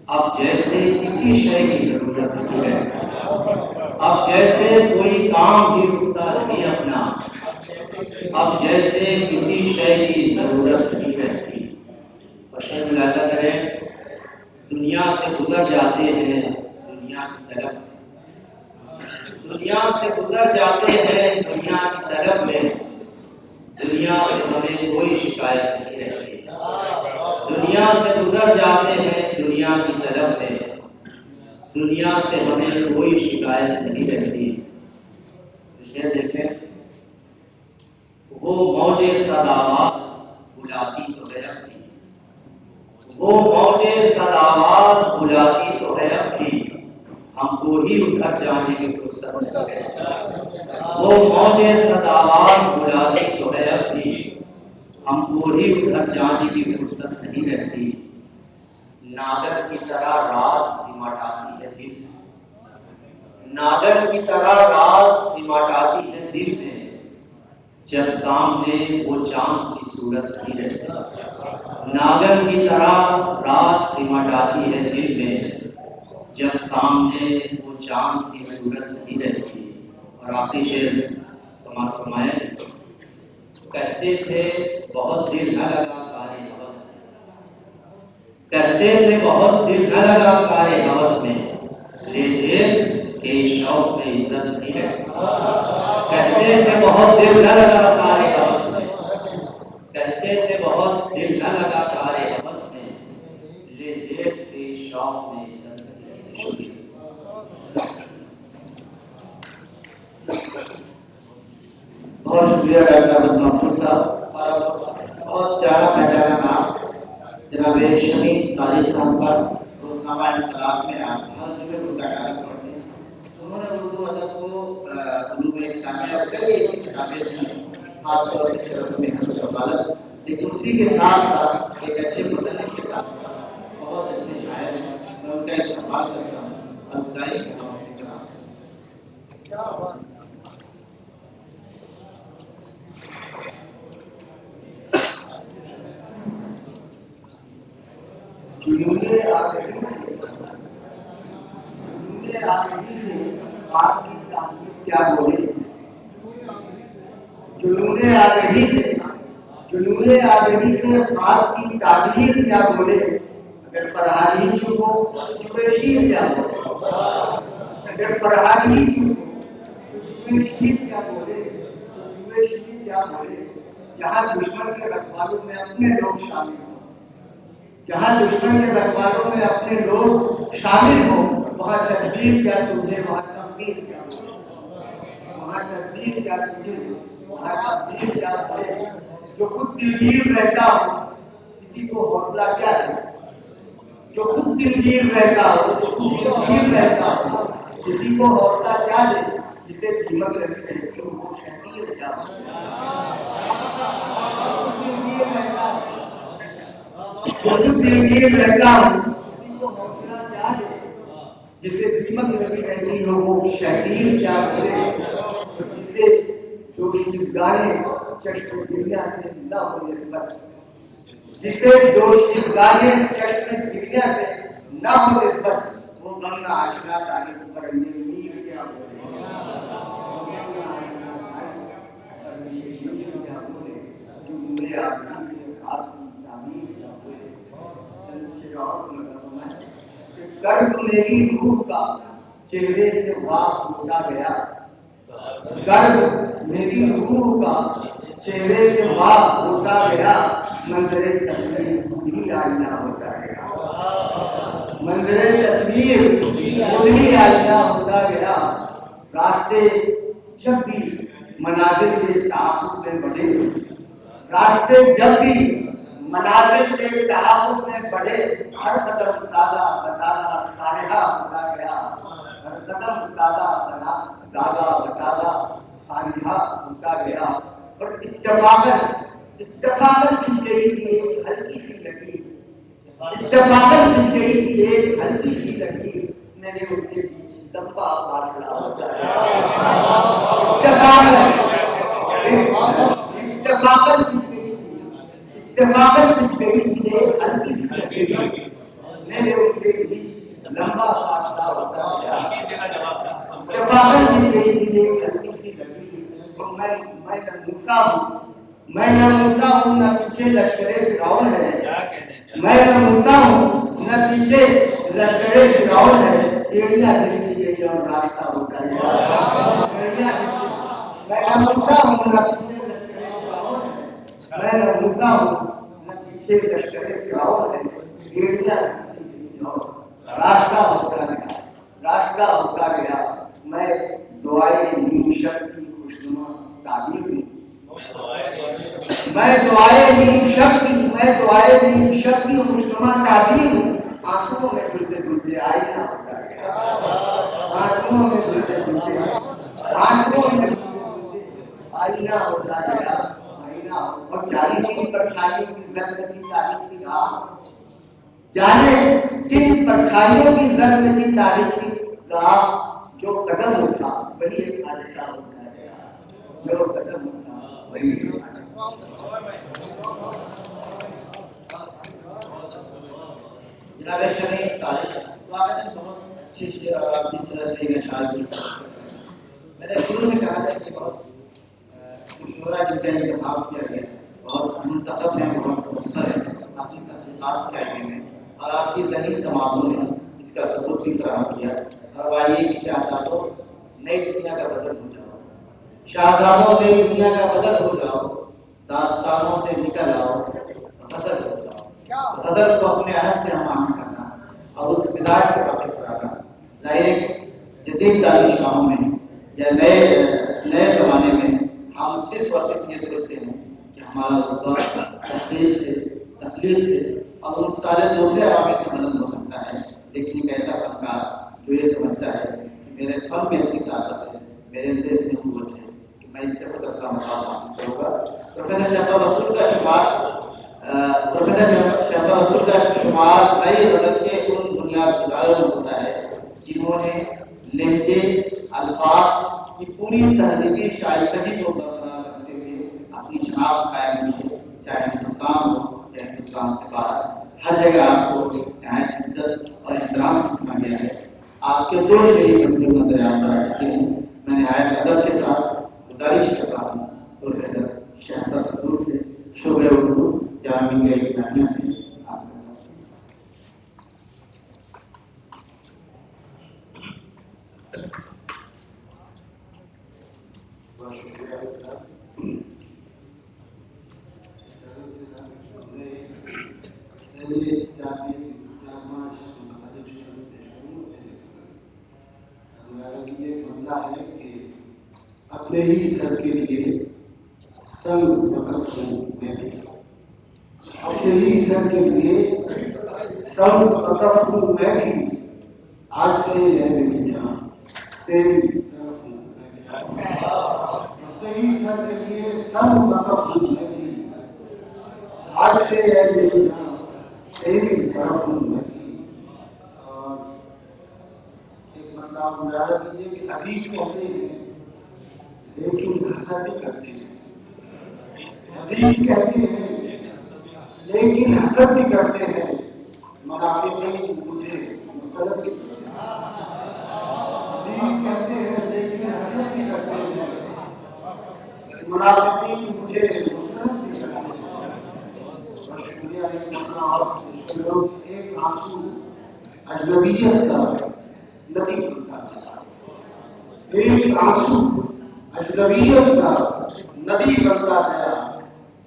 [SPEAKER 5] اب جیسے کسی شے کی ضرورت نہیں ہے، اب جیسے کوئی کام بھی رکتا نہیں اپنا، اب جیسے کسی شے کی ضرورت نہیں رہتی۔ بشر ملاحظہ کریں، دنیا سے گزر جاتے ہیں دنیا کی طرف، دنیا سے گزر جاتے ہیں دنیا کی طرف میں، دنیا سے ہمیں کوئی شکایت نہیں رہتی، دنیا سے گزر جاتے ہیں دنیا کی طرف میں، دنیا سے ہمیں کوئی شکایت نہیں رہتی۔ شعر دیکھیں، وہ موج صداواز بلاتی تو ہے اب بھی، وہ موج صداواز بلاتی تو ہے اب بھی، ہم کو ہی ادھر جانے کی فرصت نہیں ہے۔ وہ موج صداواز بلاتی تو ہے اب بھی، ہم کو ہی ادھر جانے کی فرصت نہیں رہتی۔ ناگر کی طرح رات سمٹ آتی ہے دل میں، ناگر کی طرح رات سمٹ آتی ہے دل میں، جب سامنے وہ چاند سی صورت نہیں رہتی۔ ناگر کی طرح رات سمٹ آتی ہے دل میں، جب سامنے وہ چاند سی صورت نہیں رہتی۔ اور آخری شعر سماعت فرمائیں، کہتے تھے بہت دل نہ لگا کارِ ہوس میں، کہتے تھے بہت دل نہ لگا کارِ ہوس میں، لے دیکھ کہ شوق میں عزت نہیں رہتی۔ کہتے تھے بہت دل نہ لگا کارِ ہوس میں، کہتے تھے بہت دل نہ لگا کارِ ہوس
[SPEAKER 2] جناب شمیم طارق صاحب پر روزنامہ انقلاب میں آپ ہر جگہ کو تکرار کرتے ہیں. انہوں نے اردو ادب کو علوم اسلامیہ اور کئی ایسی کتابیں تھیں خاص طور سے شرف محنت و عبادت، لیکن اسی کے ساتھ ساتھ ایک اچھے مصنف کے ساتھ بہت اچھے شاعر ہیں. میں ان کا استقبال کرتا ہوں اور گزارش کرتا ہوں کہ جناب
[SPEAKER 4] کیا بات جنون آگہی سے آپ کی تعبیر کیا بولے، جنون آگہی سے خواب کی تعبیر کیا بولے، اگر فرحاد ہی چپ ہو تو شیر کیا بولے، اگر فرحاد ہی چپ ہو تو شیر کیا بولے، تو شیر کیا بولے. جہاں دشمن کے رکھوالوں میں اپنے لوگ شامل ہوں، جہاں دشمن کے رکھوالوں میں اپنے لوگ شامل ہوں، وہاں تدبیر کیا سمجھے، وہاں تقدیر کیا بولے، وہاں تدبیر کیا سمجھے، وہاں تقدیر کیا بولے. جو خود دلگیر رہتا ہو کسی کو حوصلہ کیا ہے، جو خود دلگیر رہتا ہو کسی کو حوصلہ کیا دے، جسے قیمت رہتی ہو وہ شہید کیا ہو. دلگیر رہتا ہوں کسی کو حوصلہ کیا دے، جسے قیمت لگی رہتی ہو وہ شہید کیا کرے. جسے جوشیزگانے چشم دنیا سے نہ ہو نسبت، جسے جوشیزگانے چشم دنیا سے نہ ہو نسبت، وہ غم نہ آشنا طالب پر میر کیا بولے، جو میرے آدمی سے خاص کی تعمیر کیا بولے. درد میری روح کا چہرے سے واق ہوتا گیا، درد میری روح کا چہرے سے واق ہوتا گیا، منظر تصویر خود ہی آئینہ ہوتا گیا، منظر تصویر خود ہی آئینہ ہوتا گیا. راستے جب بھی منازل کے تعاقب میں بڑھے، راستے جب بھی منازل کے تعاقب میں بڑھے، ہر قدم تازہ بتانا سارحہ ہوتا گیا، ہر قدم تازہ بتانا سارحہ ہوتا گیا. اور اتفاقاً کھل گئی تھی ایک ہلکی سی لکیر، اتفاقاً کھل گئی تھی ایک ہلکی سی لکیر، میرے ان کے بیچ لمبا فاصلہ ہوتا گیا. اتفاقاً کچھ گئی تھی ایک ہلکی سی لکیر، میرے ان کے بیچ لمبا فاصلہ ہوتا گیا. اتفاقاً کچھ گئی تھی ایک ہلکی سی لکیر، تو میں نہ موسیٰ ہوں نہ پیچھے لشکر فرعون ہے، میں نہ موسیٰ ہوں نہ پیچھے لشکر فرعون ہے. ایڑیاں گھستی گئی اور راستہ ہوتا گیا. میں نہ موسیٰ ہوں نہ پیچھے لشکر فرعون ہے، میں نہ موسیٰ ہوں نہ پیچھے لشکر فرعون ہے. ایڑیاں گھستی گئی اور راستہ ہوتا گیا، راستہ ہوتا گیا. میں دعائے نیم شب کی خوشنما تعبیر ہوں، میں دعائے نیم شب کی خوشنما تعبیر ہوں. آنسوؤں میں دھلتے دھلتے آئینہ ہوتا گیا، آنسوؤں میں دھلتے دھلتے آئینہ ہوتا گیا، آئینہ. اور جانے کی پرچھائیوں کی زد میں تھی تاریخ کی راہ، جانے جن پرچھائیوں کی زد میں تھی تاریخ کی راہ، جو قدم اٹھا وہی ایک حادثہ ہوتا گیا، جو قدم اٹھا وہی ایک حادثہ.
[SPEAKER 2] جناب شمیم طارق واقعاً بہت اچھی جس طرح سے یہ اشعار کی. میں نے شروع سے کہا تھا کہ بہت شعراء جن کا انتخاب کیا گیا بہت منتخب ہیں، بہت مختلف ہے، آپ کی تحقیقات کے آئے میں اور آپ کی ذہنی سماعتوں نے اس کا ثبوت بھی فراہم کیا. اور آئیے کہ شہزادوں نئی دنیا کا بدل ہو جاؤ، شہزادوں نئی دنیا کا بدل ہو جاؤ، داستانوں سے نکل آؤ، غزل ہو جاؤ. غزل کو اپنے عہد سے ہم آہنگ کرنا اور اس مزاج سے واقف کرانا. ظاہر جدید دانشگاہوں میں یا نئے زمانے میں ہم صرف اور صرف یہ سوچتے ہیں کہ ہمارا رتبہ تخلیق سے اب ان سارے دوسرے عوامل سے مدد ہو سکتا ہے، لیکن ایک ایسا فنکار جو یہ سمجھتا ہے کہ میرے فن میں اتنی طاقت ہے، میرے اندر اتنی قوت ہے کہ میں اس سے خود اپنا مقام حاصل کروں گا۔ پروفیسر شہباز رسول کا شمار نئی غزل کے ان بنیاد گزاروں میں ہوتا ہے جنہوں نے لہجے، الفاظ کی پوری تہذیبی شائستگی کو برقرار رکھتے ہوئے اپنی شناخت قائم کی ہے، چاہے ہندوستان ہو یا ہندوستان سے باہر، ہر جگہ آپ کو نہایت عزت اور احترام سکھا گیا ہے۔ آپ کے دو شہری بندے نظر آتا ہے کہ میں نہایت ادب کے ساتھ گزارش کرتا ہوں پروفیسر شہباز رسول سے، شعبہ اردو جامعہ اسلامیہ سے آپ کا
[SPEAKER 4] بہت شکریہ۔ بندہ ہے کہ اپنے ہی سر کے لیے سنگ وقف ہوں میں بھی، اپنے ہی سر کے لیے سنگ وقف ہوں میں بھی، آج سے ہے میری جان تیری طرف ہوں میں بھی، اپنے ہی سر کے لیے سنگ وقف ہوں میں بھی، آج سے ہے میری جان تیری طرف ہوں میں بھی۔ اور ایک مطلب مجاہدہ کیجیے کہ عزیز کہتے ہیں لیکن حسد بھی کرتے ہیں، عزیز کہتے ہیں لیکن حسد بھی کرتے ہیں، منافقین مجھے مسلط بھی کرتے ہیں، عزیز کہتے ہیں لیکن حسد بھی کرتے ہیں، منافقین مجھے مسلط بھی کرتے ہیں۔ بہت شکریہ۔ ایک مسئلہ اور ایک آنسو اجنبیت کا ندی بنتا ہے، ایک آنسو اجنبیت کا ندی بنتا گیا،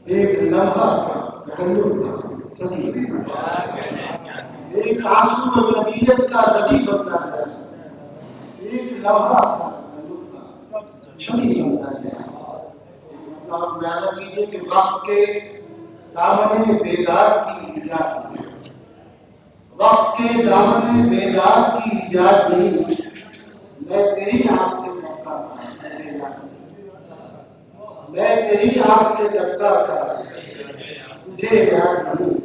[SPEAKER 4] ایک لمحہ کا تکلف کا صدی بنتا گیا، ایک آنسو اجنبیت کا ندی بنتا گیا، ایک لمحہ کا تکلف کا صدی بنتا گیا۔ آپ اندازہ کیجیے کہ وقت کے دامن بیدار کی ایجاد نہیں، وقت کے دامن بیدار کی ایجاد نہیں، میں تیری آنکھ سے ڈرتا تھا مجھے یاد نہیں، میں تیری آنکھ سے ڈرتا تھا مجھے یاد نہیں۔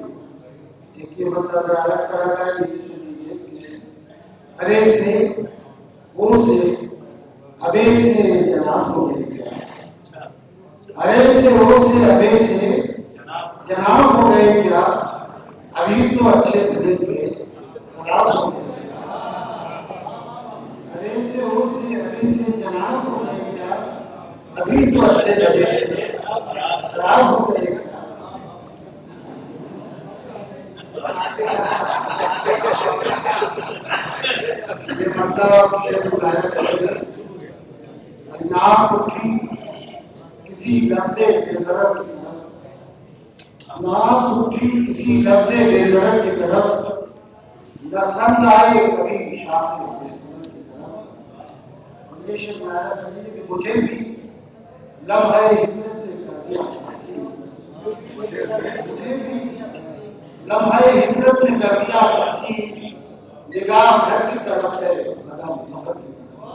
[SPEAKER 4] دیکھیے مطلب الگ طرح کا یہ سنیے، ارے سے وہ سے ابے سے جناب ہو گئے کیا، ارے سے وہ سے ابے سے جناب ہو گئے کیا، ابھی تو اچھے دن کے خراب ہو گئے، ارے سے وہ سے ابے سے جناب ہو گئے کیا، ابھی تو اچھے دن کے خراب ہو گئے کیا۔ یہ مطلب ناک اٹھی کسی لفظ بے ضرر کی طرف، ناک اٹھی کسی لفظ بے ضرر کی طرف، نہ سنگ آئے کبھی شاخ بے ضرر کی طرف۔ یہ شعر بنایا کہ مجھے بھی لمحہ ہجرت نے کر دیا تقسیم، مجھے بھی لمحہ ہجرت نے کر دیا تقسیم، نگاہ گھر کی طرف ہے قدم سفر کی طرف،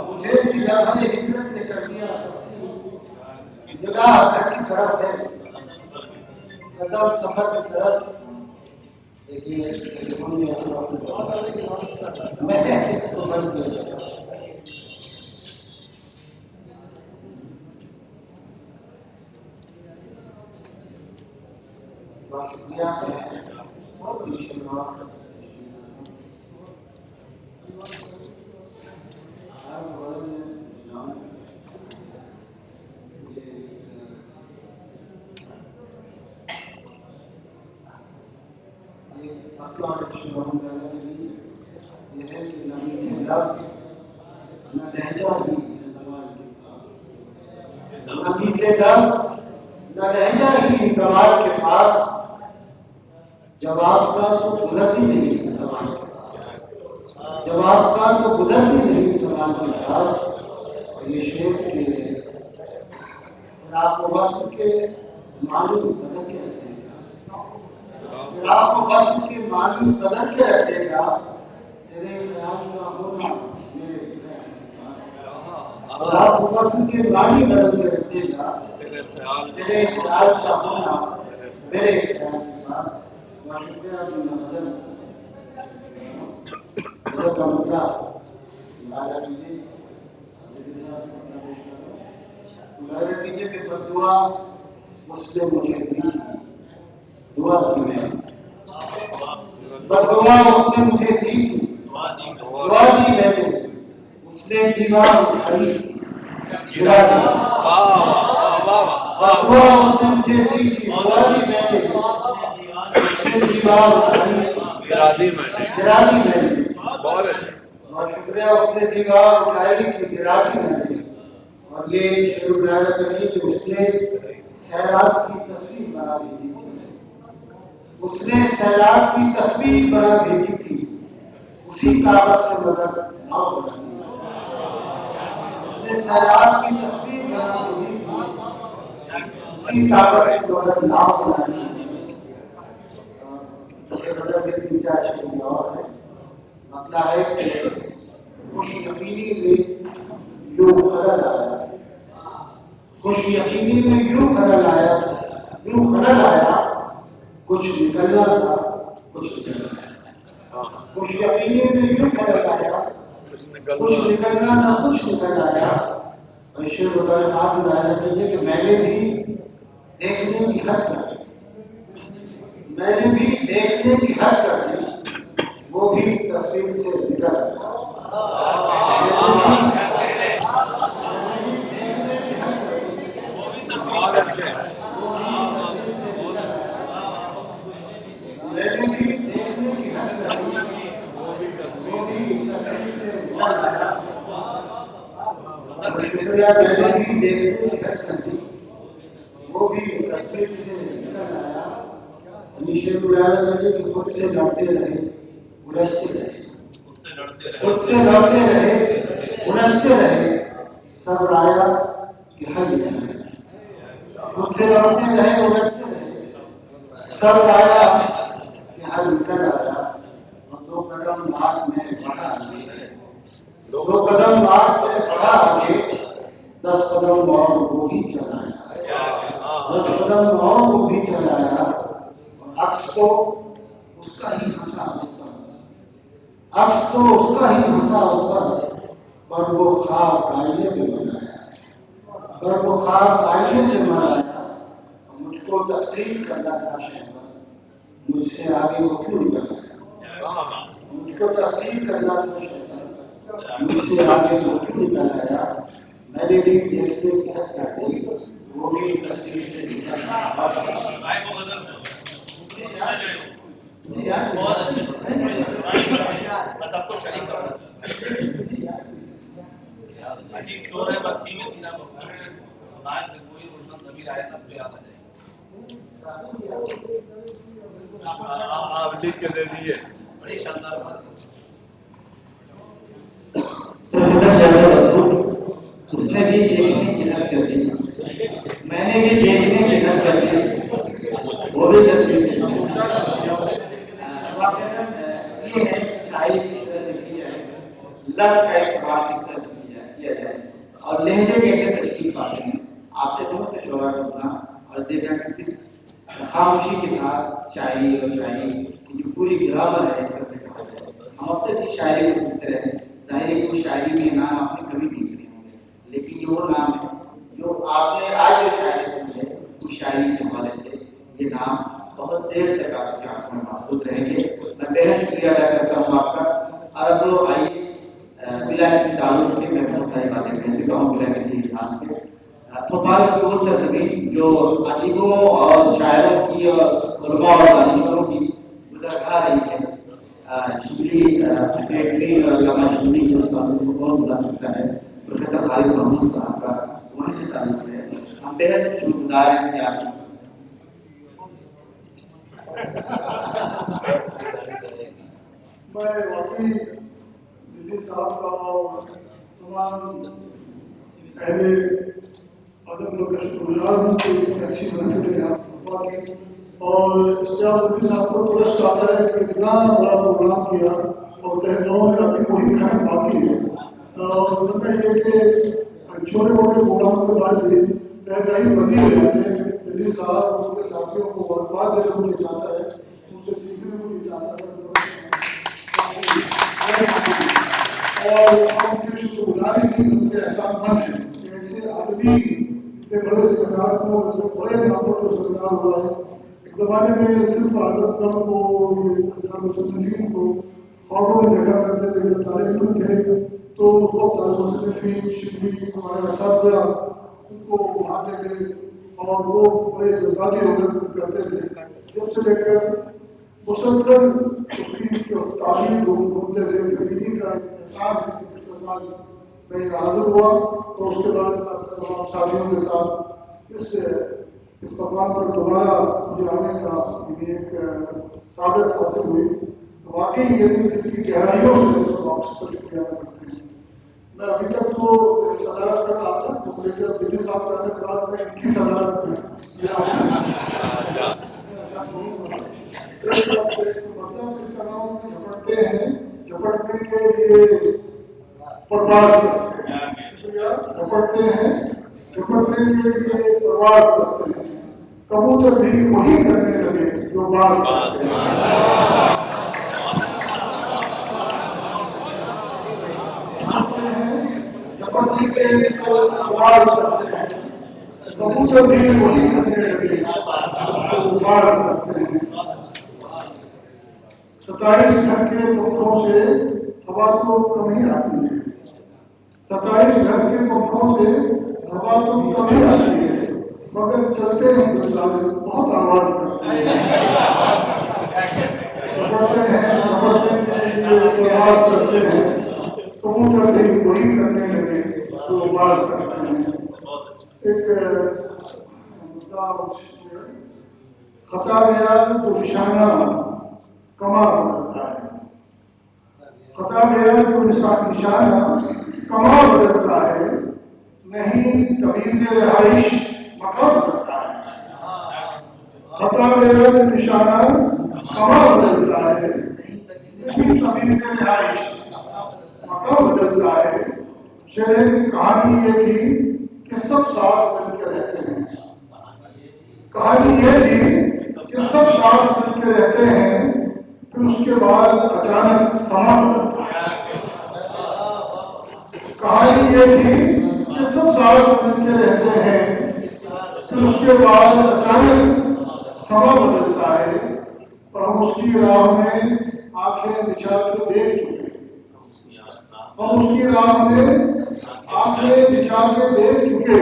[SPEAKER 4] مجھے بھی لمحہ ہجرت نے کر دیا تقسیم، نگاہ گھر کی طرف ہے قدم سفر کی طرف۔ دیکھیے میں تو بن گیا، بہت شکریہ، بہت شکریہ۔ یہ ہے کہ نبی کے لفظ نہ لہجہ ہی کمال کے پاس، نبی کے لفظ نہ لہجہ ہی کمال کے پاس، جواب کا تو گزر بھی نہیں سوال کے پاس، جواب کا تو گزر بھی نہیں سوال کے پاس۔ اور یہ شعر کے آپ کو وصف کے معنی بدل کے رکھتے ہیں، فصل کے معنی بدل کے رکھے گا، تیرے خیال کا ہونا میرے خیال کے پاس۔ خدا فصل کے معنی بدل کے رکھے گا، تیرے خیال کا ہونا میرے خیال کے پاس۔ بہت شکریہ ابھی نظر کا مدعا مطالعہ کیجیے، مطالعہ کیجیے کہ بدعا اس نے مجھے دی، دعا دی میں بدعا اس نے مجھے دی، دعا دی میں نے، اس نے دیوار اٹھائی گرا دی، بدعا اس نے مجھے دی، دعا دی میں نے، اس نے دیوار اٹھائی گرا دی میں نے۔ بہت اچھا، بہت شکریہ۔ اس نے دیوار اٹھائی کہ گرا دی میں نے، اور یہ شروع بیان کریے کہ اس نے سیلاب کی تصویر بنا بھیجی تھی، اس نے سیلاب کی تصویر بنا بھیجی تھی، اسی کاغذ سے مدد نہ بنانی، اس نے سیلاب کی تصویر بنا بھیجی تھی، اسی کاغذ سے مدد نہ بنانی۔ یہ مطلب ایک تیجا شکریہ اور ہے، مطلب ہے کہ خوش یقینی میں یوں خلل آیا، خوش یقینی میں یوں خلل آیا، یوں خلل آیا، کچھ نکلنا تھا کچھ نکلنا آیا، خوش یقینی میں یوں خلل آیا، کچھ نکلنا تھا کچھ نکل آیا۔ عشر بطور خاص ملاحظہ کیجیے کہ میں نے بھی دیکھنے کی حد کر دی، میں نے بھی دیکھنے کی حد کر دی، وہ بھی تصویر سے نکل آیا۔ وہ بھی تصویر سے نکل آیا۔ نیشے کو یاد رکھیے کہ خود سے لڑتے رہے، الجھتے رہے، خود سے لڑتے رہے، الجھتے رہے، سب آیا کہ حل نکل آیا۔ خود سے لڑتے رہے، الجھتے رہے، سب آیا کہ حل نکل آیا۔ اور دو قدم بعد میں بڑھا آگے، دو قدم بعد میں بڑھا آگے، 10 قدم اور وہ بھی چلایا، 10 قدم اور وہ بھی چلایا۔ عکس تو اس کا ہی ہنسا اس پر، عکس تو اس کا ہی ہنسا اس پر وہ خواب آئینے پہ بنایا، پر وہ خواب آئینے پہ بنایا۔ مجھ کو تسلیم کرنا تھا شہبر، مجھ سے آگے وہ کیوں نکل آیا، مجھ کو تسلیم کرنا تھا شہبر، مجھ سے آگے وہ کیوں نکل آیا۔ میں نے بھی دیکھنے کی حد کر دی، وہ بھی تصویر سے نکل آیا۔ بہت اچھے، بس آپ کو شریک کرنا عجیب شور ہے، بس قیمت کی نہ آج میں کوئی روشن ضمیر آیا تب تو یاد آ جائے گا۔ آپ لکھ کے دے دیجیے، بڑی شاندار بات ہے۔ اس نے بھی دیکھنے کی حد کر دی، میں نے بھی دیکھنے کی حد کر دی، وہ بھی تصویر سے یہ ہے شاعری کس طرح سے کی جائے، لفظ کا استعمال کس طرح سے کیا جائے، اور لہجے کیسے تشکیل پاتے ہیں۔ آپ نے بہت سے شعراء کو سنا اور دیکھا کہ کس خاموشی کے ساتھ شاعری اور شاعری کی جو پوری گرامر ہے ہم اب تک کی شاعری کو سنتے رہے۔ ظاہر ہے کہ شاعری میں نام آپ نے کبھی نہیں سنے ہوں گے، لیکن یہ وہ نام ہے جو آپ نے آج جو شاعری سنی ہے اس شاعری کے حوالے سے یہ نام بہت دیر تک آپ کے آنکھوں میں محفوظ رہیں گے۔ میں بہت شکریہ ادا کرتا ہوں آپ کا۔ اور اب لوگ آئیے بلا کسی تعلق کے میں بہت ساری باتیں کہہ چکا ہوں بلا کسی احساس کے۔ بھوپال کی وہ سرزمین جو ادیبوں اور شاعروں کی اور علماء اور دانشوروں کی گزرگاہ رہی ہے، شبلی اکیڈمی اور علامہ شبلی کے استادوں کو کون بلا سکتا ہے، پروفیسر خالد محمود صاحب کا وہیں سے تعلق ہے۔ ہم بہت شکر گزار ہیں کہ آپ
[SPEAKER 6] میں واقعی دلی صاحب کا اور تمام اہل ادب لوگ کا شکر گزار ہوں کہ اتنی اچھی محفل ہے آپ کی، اور اشتیاق صاحب کو ٹرسٹ آتا ہے کہ اتنا بڑا پروگرام کیا اور تحریروں میں ابھی وہی کھانا باقی ہے. اور میں یہ کہ چھوٹے موٹے پروگرام کے بعد بھی تحریر بدی ہو جاتے ہیں. دلی صاحب ان کے ساتھیوں کو برباد دینا مجھے چاہتا ہے, ان سے سیکھنے کو مجھے چاہتا ہے. اور ہم جو گزاری تھی ان کے احسان مند ہیں کہ ایسے آدمی اتنے بڑے سرکار کو بڑے ناموں کو سرکار ہوا ہے. ایک زمانے میں صرف آزاد کرم کو نجیم کو خوابوں میں جگہ کرتے تھے, جو طالب علم تھے تو بہت طالب علم شبلی ہمارے اساتذہ ان کو اٹھاتے تھے اور وہ بڑے جذباتی ہو کر کرتے تھے. جب سے لے کر مسلسل اس کی تعلیم کو ڈھونڈتے تھے, زمینی کا احساس میں حاضر ہوا تو اس کے بعد تمام ساتھیوں کے ساتھ اس مقام پر دوبارہ مجھے آنے کا ایک ثابت حاصل ہوئی. واقعی یہ دل کی گہرائیوں سے اس واپس کا شکریہ کرتے ہیں. میں ابھی تک تو صدارت کر رہا تھا, لیکن دلی صاحب کرنے کے بعد میں ان کی صدارت جھپٹتے ہیں, جھپٹنے کے لیے پرواز کرتے ہیں, جھپٹتے ہیں جھپٹنے کے لیے پرواز کرتے ہیں. کبوتر بھی وہی کرنے لگے جو باز کرتے ہیں. جھپٹنے کے لیے پرواز کرتے ہیں, کبوتر بھی وہی کرنے لگے جو باز کرتے ہیں. 27 گھر کے پنکھوں سے ہوا تو کم ہی آتی ہے, 27 گھر کے پنکھوں سے ہوا تو کم ہی آتی ہے, مگر چلتے ہیں بہت آواز کرتے ہیں. کبوتر بھی وہی کرنے لگے جو باز کرتے ہیں. ایک خطا گیا تو نشانہ کما بدلتا ہے, خطا گیا تو نشانہ کما بدلتا ہے, نہیں تمیز رہائش مکان بدلتا ہے. خطا گیا تو نشانہ کما بدلتا ہے, نہیں تمیز رہائش مکان بدلتا ہے. شہر کی کہانی یہ تھی کہ سب ساتھ مل کے رہتے ہیں, کہانی یہ تھی کہ سب ساتھ مل کے رہتے ہیں, پھر اس کے بعد اچانک سما بدلتا ہے. کہانی یہ تھی کہ سب ساتھ مل کے رہتے ہیں, پھر اس کے بعد اچانک سما بدلتا ہے. اور ہم اس کی راہ میں آنکھیں بچھا کے دیکھ چکے, ہم اس کی راہ میں آنکھیں بچھا کے دیکھ چکے,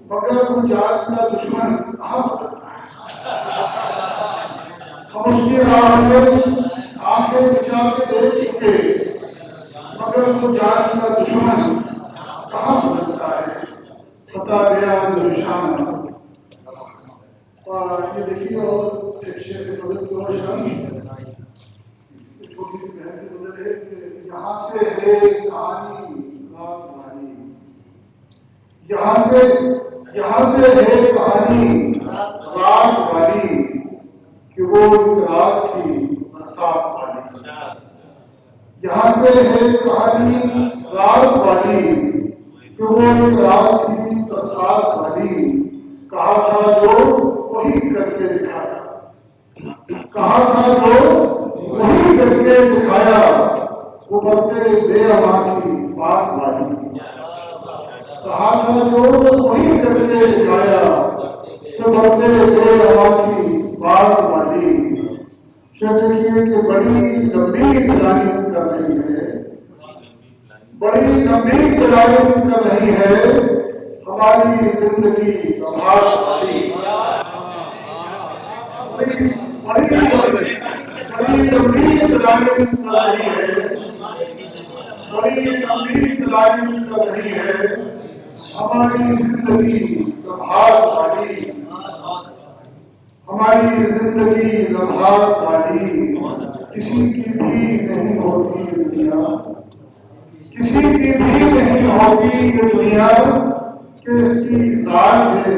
[SPEAKER 6] مگر وہ جات کا دشمن کہاں بدلتا ہے. ہم اس کی راہ میں آنکھیں بچھا کے دیکھ چکے, مگر وہ جات کا دشمن کہاں بدلتا ہے. خطا گیا جو نشانہ. اور یہ دیکھیے, اور ایک شعر کے بدل کو چھوٹی سی بہن کے بدل ہے کہ یہاں سے ہے کہانی رات والی, یہاں سے ہے کہانی رات والی, کہ وہ ایک رات تھی برسات والی. یہاں سے ہے کہانی رات والی, کہ وہ ایک رات تھی برسات والی. کہا تھا جو وہی کر کے دکھایا, کہا تھا جو وہی کر کے دکھایا, وہ برتے بے اما کی بات والی. کہا تھا جو وہی کر کے دکھایا, وہ برتے بے اما کی بات والی. دیکھیے کہ بڑی گمبھیر تعلیم کر رہی ہے, بڑی گمبھیر تعلیم کر رہی ہے ہماری زندگی بڑی گمبھیر تعلیم کر رہی ہے, بڑی گمبھیر تعلیم کر رہی ہے ہماری زندگی لمحات والی, ہماری زندگی لمحات والی. کسی کی بھی نہیں ہوتی دنیا, کسی کی بھی نہیں ہوتی یہ دنیا, کہ اس کی ذات ہے